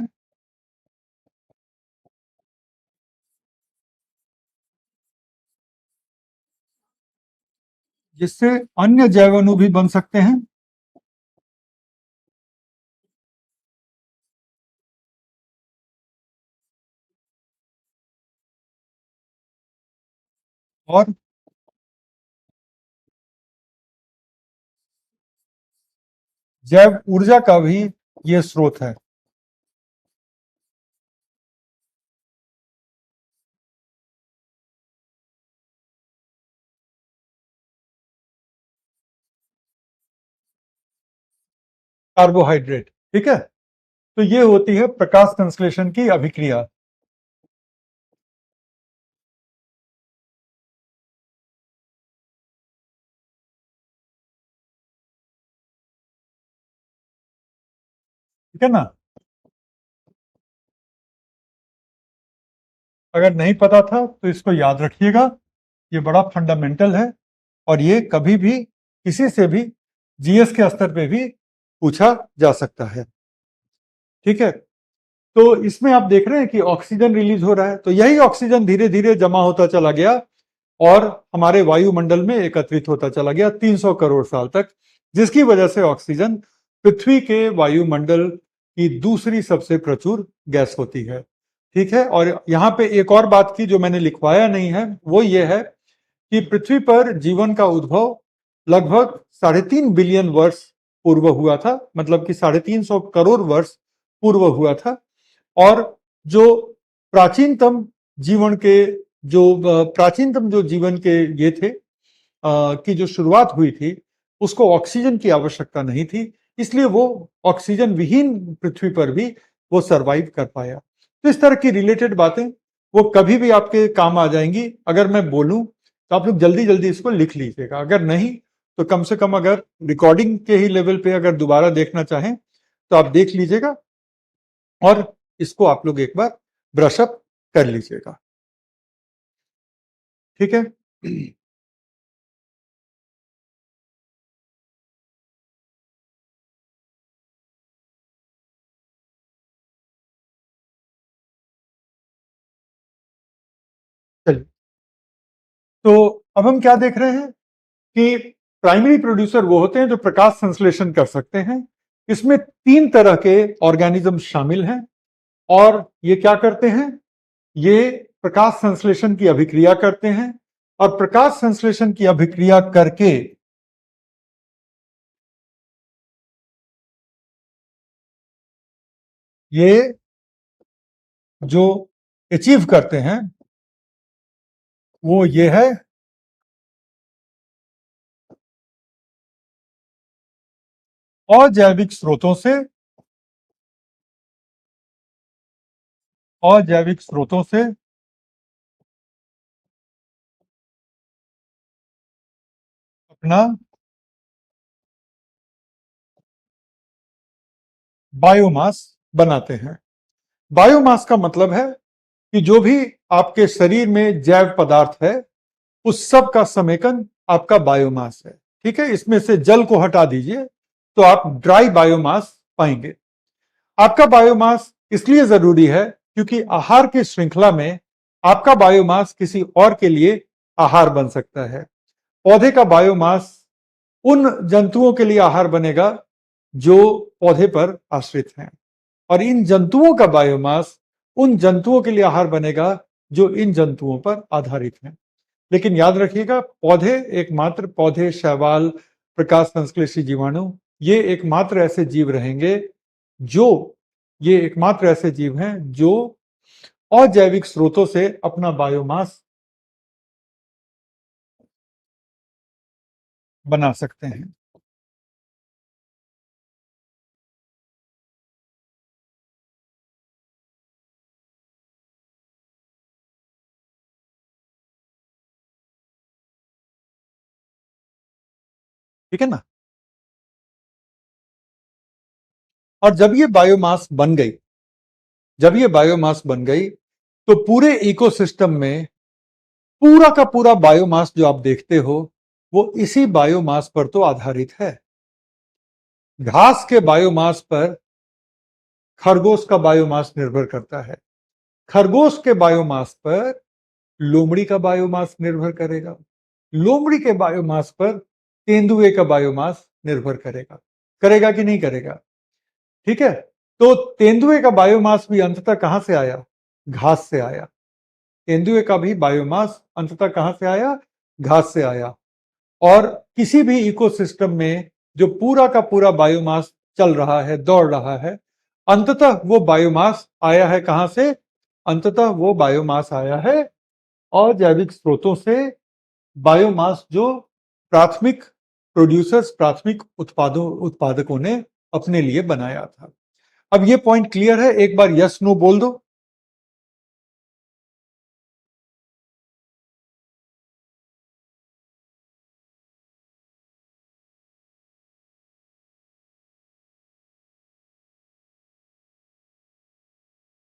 जिससे अन्य जैव अणु भी बन सकते हैं। और जैव ऊर्जा का भी ये स्रोत है। कार्बोहाइड्रेट। ठीक है, तो ये होती है प्रकाश संश्लेषण की अभिक्रिया। ठीक है ना। अगर नहीं पता था तो इसको याद रखिएगा, ये बड़ा फंडामेंटल है और ये कभी भी किसी से भी जीएस के स्तर पे भी पूछा जा सकता है। ठीक है, तो इसमें आप देख रहे हैं कि ऑक्सीजन रिलीज हो रहा है, तो यही ऑक्सीजन धीरे धीरे जमा होता चला गया और हमारे वायुमंडल में एकत्रित होता चला गया 300 करोड़ साल तक, जिसकी वजह से ऑक्सीजन पृथ्वी के वायुमंडल की दूसरी सबसे प्रचुर गैस होती है। ठीक है, और यहां पे एक और बात की जो मैंने लिखवाया नहीं है, वो ये है कि पृथ्वी पर जीवन का उद्भव लगभग 3.5 बिलियन वर्ष पूर्व हुआ था, मतलब कि 350 करोड़ वर्ष पूर्व हुआ था। और जो प्राचीनतम जीवन के प्राचीनतम जो जीवन के ये थे की जो शुरुआत हुई थी, उसको ऑक्सीजन की आवश्यकता नहीं थी, इसलिए वो ऑक्सीजन विहीन पृथ्वी पर भी वो सरवाइव कर पाया। तो इस तरह की रिलेटेड बातें वो कभी भी आपके काम आ जाएंगी। अगर मैं बोलूं तो आप लोग जल्दी जल्दी इसको लिख लीजिएगा, अगर नहीं तो कम से कम अगर रिकॉर्डिंग के ही लेवल पे अगर दोबारा देखना चाहें तो आप देख लीजिएगा और इसको आप लोग एक बार ब्रशअप कर लीजिएगा। ठीक है। चलिए, तो अब हम क्या देख रहे हैं कि प्राइमरी प्रोड्यूसर वो होते हैं जो प्रकाश संश्लेषण कर सकते हैं। इसमें 3 तरह के ऑर्गेनिज्म शामिल हैं और ये क्या करते हैं, ये प्रकाश संश्लेषण की अभिक्रिया करते हैं और प्रकाश संश्लेषण की अभिक्रिया करके ये जो अचीव करते हैं वो ये है अजैविक स्रोतों से, अजैविक स्रोतों से अपना बायोमास बनाते हैं। बायोमास का मतलब है कि जो भी आपके शरीर में जैव पदार्थ है उस सब का समेकन आपका बायोमास है। ठीक है, इसमें से जल को हटा दीजिए तो आप ड्राई बायोमास पाएंगे। आपका बायोमास इसलिए जरूरी है क्योंकि आहार की श्रृंखला में आपका बायोमास किसी और के लिए आहार बन सकता है। पौधे का बायोमास उन जंतुओं के लिए आहार बनेगा जो पौधे पर आश्रित हैं और इन जंतुओं का बायोमास उन जंतुओं के लिए आहार बनेगा जो इन जंतुओं पर आधारित हैं। लेकिन याद रखिएगा, पौधे, शैवाल, प्रकाश संश्लेषी जीवाणु, ये एकमात्र ऐसे जीव रहेंगे जो ये एकमात्र ऐसे जीव हैं जो अजैविक स्रोतों से अपना बायोमास बना सकते हैं। ठीक है ना। और जब ये बायोमास बन गई तो पूरे इकोसिस्टम में पूरा का पूरा बायोमास जो आप देखते हो वो इसी बायोमास पर तो आधारित है। घास के बायोमास पर खरगोश का बायोमास निर्भर करता है, खरगोश के बायोमास पर लोमड़ी का बायोमास निर्भर करेगा, लोमड़ी के बायोमास पर तेंदुए का बायोमास निर्भर करेगा। करेगा कि नहीं करेगा? ठीक है, तो तेंदुए का बायोमास भी अंततः कहां से आया? घास से आया। तेंदुए का भी बायोमास अंततः कहां से आया? घास से आया। और किसी भी इकोसिस्टम में जो पूरा का पूरा बायोमास चल रहा है, दौड़ रहा है, अंततः वो बायोमास आया है कहां से? अंततः वो बायोमास आया है अजैविक स्रोतों से। बायोमास जो प्राथमिक उत्पादकों ने अपने लिए बनाया था। अब ये पॉइंट क्लियर है? एक बार यस नो बोल दो।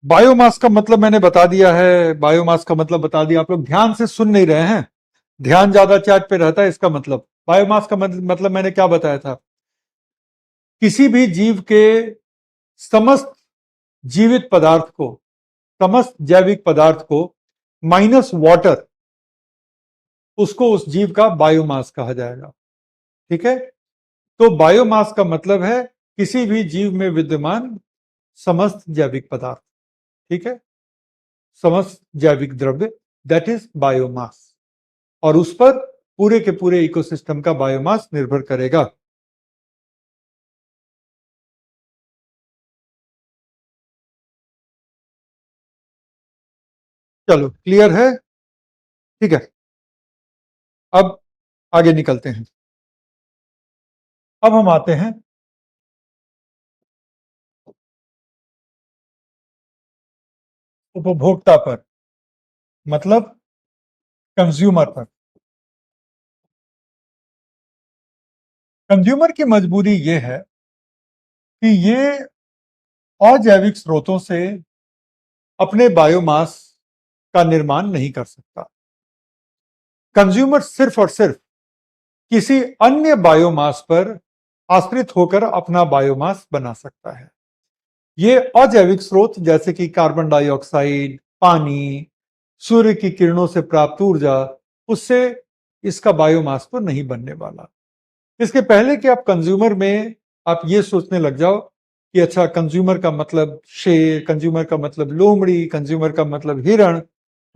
बायोमास का मतलब मैंने बता दिया है, बायोमास का मतलब बता दिया। आप लोग ध्यान से सुन नहीं रहे हैं, ध्यान ज्यादा चैट पे रहता है, इसका मतलब बायोमास का मतलब मैंने क्या बताया था? किसी भी जीव के समस्त जीवित पदार्थ को, समस्त जैविक पदार्थ को माइनस वाटर, उसको उस जीव का बायोमास कहा जाएगा। ठीक है? तो बायोमास का मतलब है किसी भी जीव में विद्यमान समस्त जैविक पदार्थ। ठीक है? समस्त जैविक द्रव्य, दैट इज बायोमास। और उस पर पूरे के पूरे इकोसिस्टम का बायोमास निर्भर करेगा। चलो, क्लियर है? ठीक है, अब आगे निकलते हैं। अब हम आते हैं उपभोक्ता पर, मतलब कंज्यूमर पर। कंज्यूमर की मजबूरी यह है कि ये अजैविक स्रोतों से अपने बायोमास का निर्माण नहीं कर सकता। कंज्यूमर सिर्फ और सिर्फ किसी अन्य बायोमास पर आश्रित होकर अपना बायोमास बना सकता है। ये अजैविक स्रोत जैसे कि कार्बन डाइऑक्साइड, पानी, सूर्य की किरणों से प्राप्त ऊर्जा, उससे इसका बायोमास तो नहीं बनने वाला। इसके पहले कि आप कंज्यूमर में आप ये सोचने लग जाओ कि अच्छा, कंज्यूमर का मतलब शेर, कंज्यूमर का मतलब लोमड़ी, कंज्यूमर का मतलब हिरण,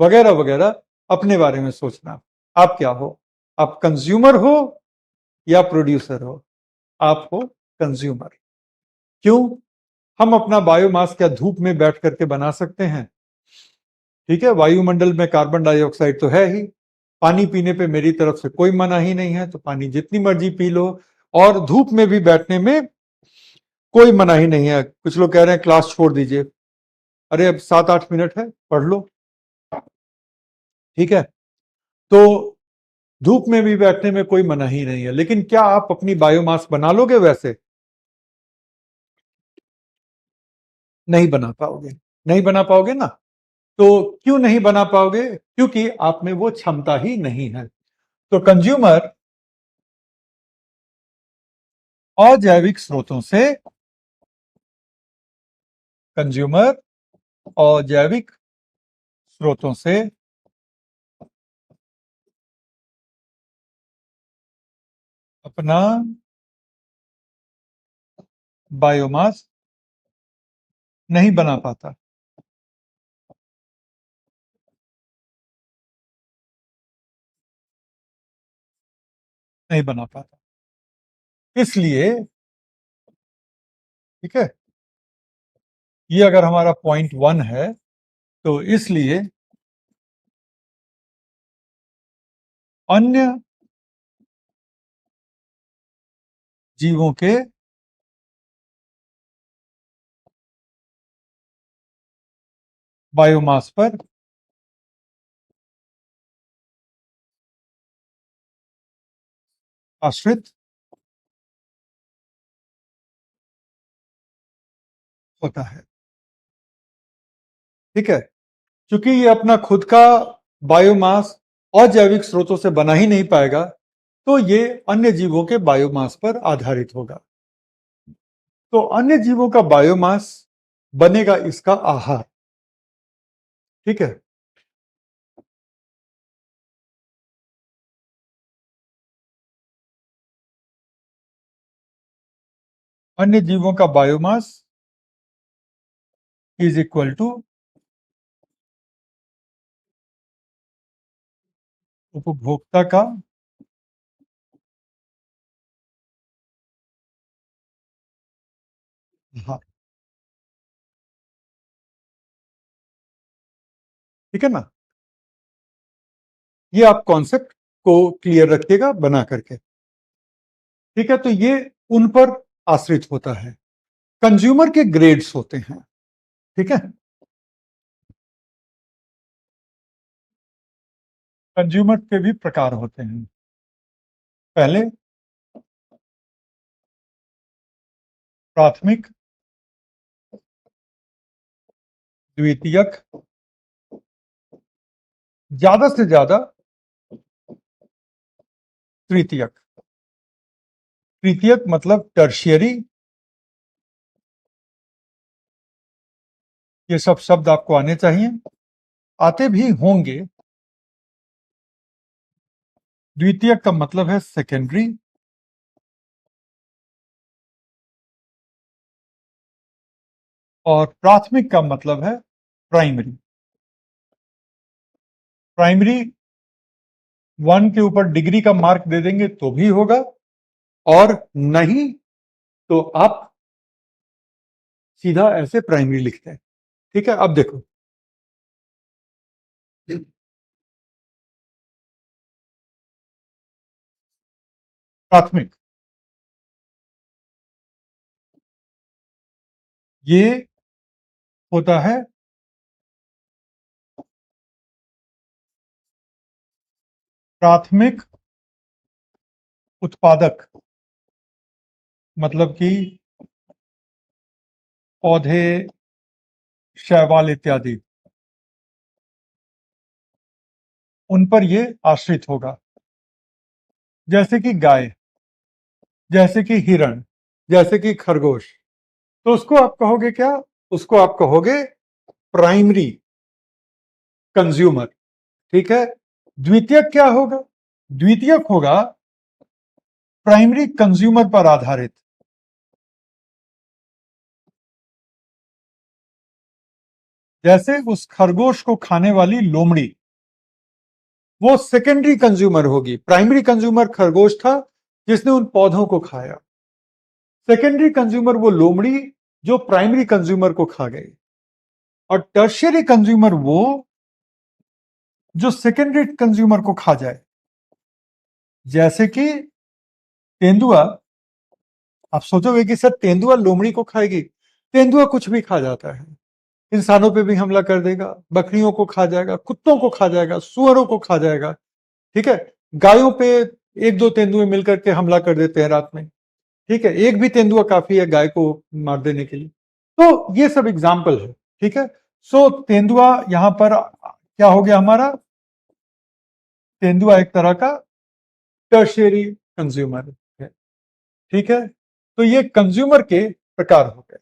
वगैरह वगैरह, अपने बारे में सोचना। आप क्या हो? आप कंज्यूमर हो या प्रोड्यूसर हो? आप हो कंज्यूमर। क्यों? हम अपना बायोमास क्या धूप में बैठ करके बना सकते हैं? ठीक है, वायुमंडल में कार्बन डाइऑक्साइड तो है ही, पानी पीने पे मेरी तरफ से कोई मनाही नहीं है, तो पानी जितनी मर्जी पी लो। और धूप में भी बैठने में कोई मनाही नहीं है। कुछ लोग कह रहे हैं क्लास छोड़ दीजिए, अरे अब 7-8 मिनट है, पढ़ लो। ठीक है, तो धूप में भी बैठने में कोई मनाही नहीं है। लेकिन क्या आप अपनी बायोमास बना लोगे? वैसे नहीं बना पाओगे। नहीं बना पाओगे ना? तो क्यों नहीं बना पाओगे? क्योंकि आप में वो क्षमता ही नहीं है। तो कंज्यूमर अजैविक स्रोतों से, कंज्यूमर अजैविक स्रोतों से अपना बायोमास नहीं बना पाता। नहीं बना पाता, इसलिए, ठीक है, ये अगर हमारा पॉइंट 1 है, तो इसलिए अन्य जीवों के बायोमास पर आश्रित होता है। ठीक है, क्योंकि ये अपना खुद का बायोमास अजैविक स्रोतों से बना ही नहीं पाएगा, तो ये अन्य जीवों के बायोमास पर आधारित होगा। तो अन्य जीवों का बायोमास बनेगा इसका आहार। ठीक है, अन्य जीवों का बायोमास इज इक्वल टू उपभोक्ता का आहार। ठीक है ना? ये आप कॉन्सेप्ट को क्लियर रखिएगा बना करके। ठीक है, तो ये उन पर आश्रित होता है। कंज्यूमर के ग्रेड्स होते हैं, ठीक है। कंज्यूमर के भी प्रकार होते हैं। पहले प्राथमिक, द्वितीयक, ज्यादा से ज्यादा तृतीयक। तृतीयक मतलब टर्शियरी। ये सब शब्द आपको आने चाहिए, आते भी होंगे। द्वितीयक का मतलब है सेकेंडरी, और प्राथमिक का मतलब है प्राइमरी। प्राइमरी 1 के ऊपर डिग्री का मार्क दे देंगे तो भी होगा, और नहीं तो आप सीधा ऐसे प्राइमरी लिखते हैं, ठीक है। अब देखो, प्राथमिक ये होता है प्राथमिक उत्पादक, मतलब कि पौधे, शैवाल इत्यादि, उन पर ये आश्रित होगा। जैसे कि गाय, जैसे कि हिरण, जैसे कि खरगोश। तो उसको आप कहोगे क्या? उसको आप कहोगे प्राइमरी कंज्यूमर, ठीक है। द्वितीयक क्या होगा? द्वितीयक होगा प्राइमरी कंज्यूमर पर आधारित। जैसे उस खरगोश को खाने वाली लोमड़ी, वो सेकेंडरी कंज्यूमर होगी। प्राइमरी कंज्यूमर खरगोश था जिसने उन पौधों को खाया। सेकेंडरी कंज्यूमर वो लोमड़ी जो प्राइमरी कंज्यूमर को खा गई। और टर्शियरी कंज्यूमर वो जो सेकेंडरी कंज्यूमर को खा जाए। जैसे कि तेंदुआ, आप सोचोगे कि सर तेंदुआ लोमड़ी को खाएगी? तेंदुआ कुछ भी खा जाता है, इंसानों पे भी हमला कर देगा, बकरियों को खा जाएगा, कुत्तों को खा जाएगा, सुअरों को खा जाएगा, ठीक है। गायों पे एक दो तेंदुए मिलकर के हमला कर देते हैं रात में, ठीक है। एक भी तेंदुआ काफी है गाय को मार देने के लिए। तो ये सब एग्जाम्पल है, ठीक है। सो तेंदुआ यहां पर क्या हो गया हमारा? तेंदुआ एक तरह का टर्शियरी कंज्यूमर है, ठीक है। तो ये कंज्यूमर के प्रकार हो गए,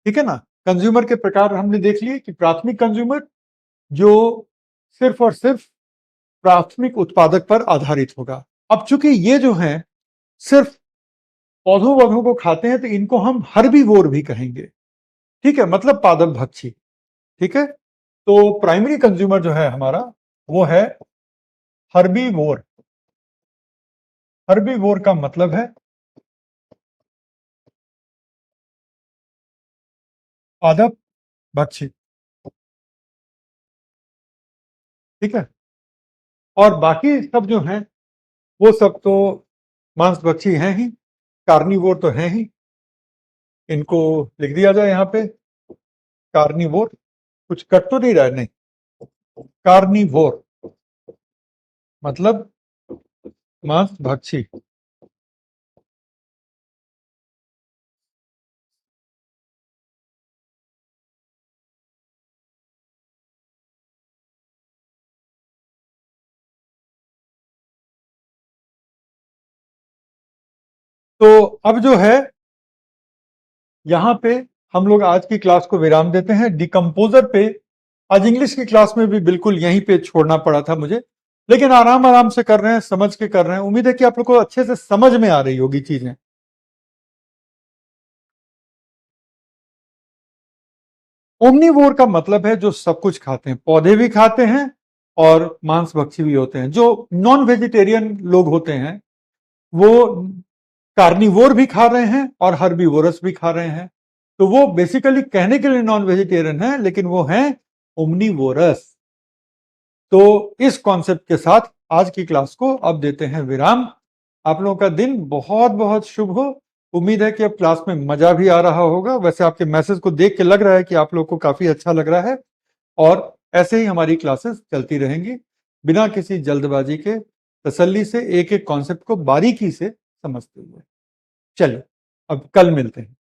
ठीक है ना। कंज्यूमर के प्रकार हमने देख लिए कि प्राथमिक कंज्यूमर जो सिर्फ और सिर्फ प्राथमिक उत्पादक पर आधारित होगा। अब चूंकि ये जो है सिर्फ पौधों वौधों को खाते हैं तो इनको हम हर्बीवोर भी कहेंगे, ठीक है, मतलब पादप भक्षी, ठीक है। तो प्राइमरी कंज्यूमर जो है हमारा वो है हर्बीवोर। हर्बीवोर का मतलब है पादप भक्षी, ठीक है। और बाकी सब जो हैं वो सब तो मांस भक्षी हैं ही, कार्निवोर तो हैं ही। इनको लिख दिया जाए यहाँ पे, कार्निवोर। कुछ कट तो नहीं रहा है? नहीं, कार्निवोर मतलब मांस भक्षी। तो अब जो है यहाँ पे हम लोग आज की क्लास को विराम देते हैं। डिकम्पोजर पे आज इंग्लिश की क्लास में भी बिल्कुल यहीं पे छोड़ना पड़ा था मुझे, लेकिन आराम आराम से कर रहे हैं, समझ के कर रहे हैं। उम्मीद है कि आप लोग को अच्छे से समझ में आ रही होगी चीजें। ओमनीवोर का मतलब है जो सब कुछ खाते हैं, पौधे भी खाते हैं और मांस भक्षी भी होते हैं। जो नॉन वेजिटेरियन लोग होते हैं वो कार्निवोर भी खा रहे हैं और हर्बीवोरस भी खा रहे हैं। तो वो बेसिकली कहने के लिए नॉन वेजिटेरियन है, लेकिन वो हैं ओमनीवोरस। तो इस कॉन्सेप्ट के साथ आज की क्लास को अब देते हैं विराम। आप लोगों का दिन बहुत बहुत शुभ हो। उम्मीद है कि अब क्लास में मजा भी आ रहा होगा। वैसे आपके मैसेज को देख के लग रहा है कि आप लोग को काफी अच्छा लग रहा है और ऐसे ही हमारी क्लासेस चलती रहेंगी बिना किसी जल्दबाजी के, तसल्ली से एक एक कॉन्सेप्ट को बारीकी से समझते हुए। चलिए अब कल मिलते हैं।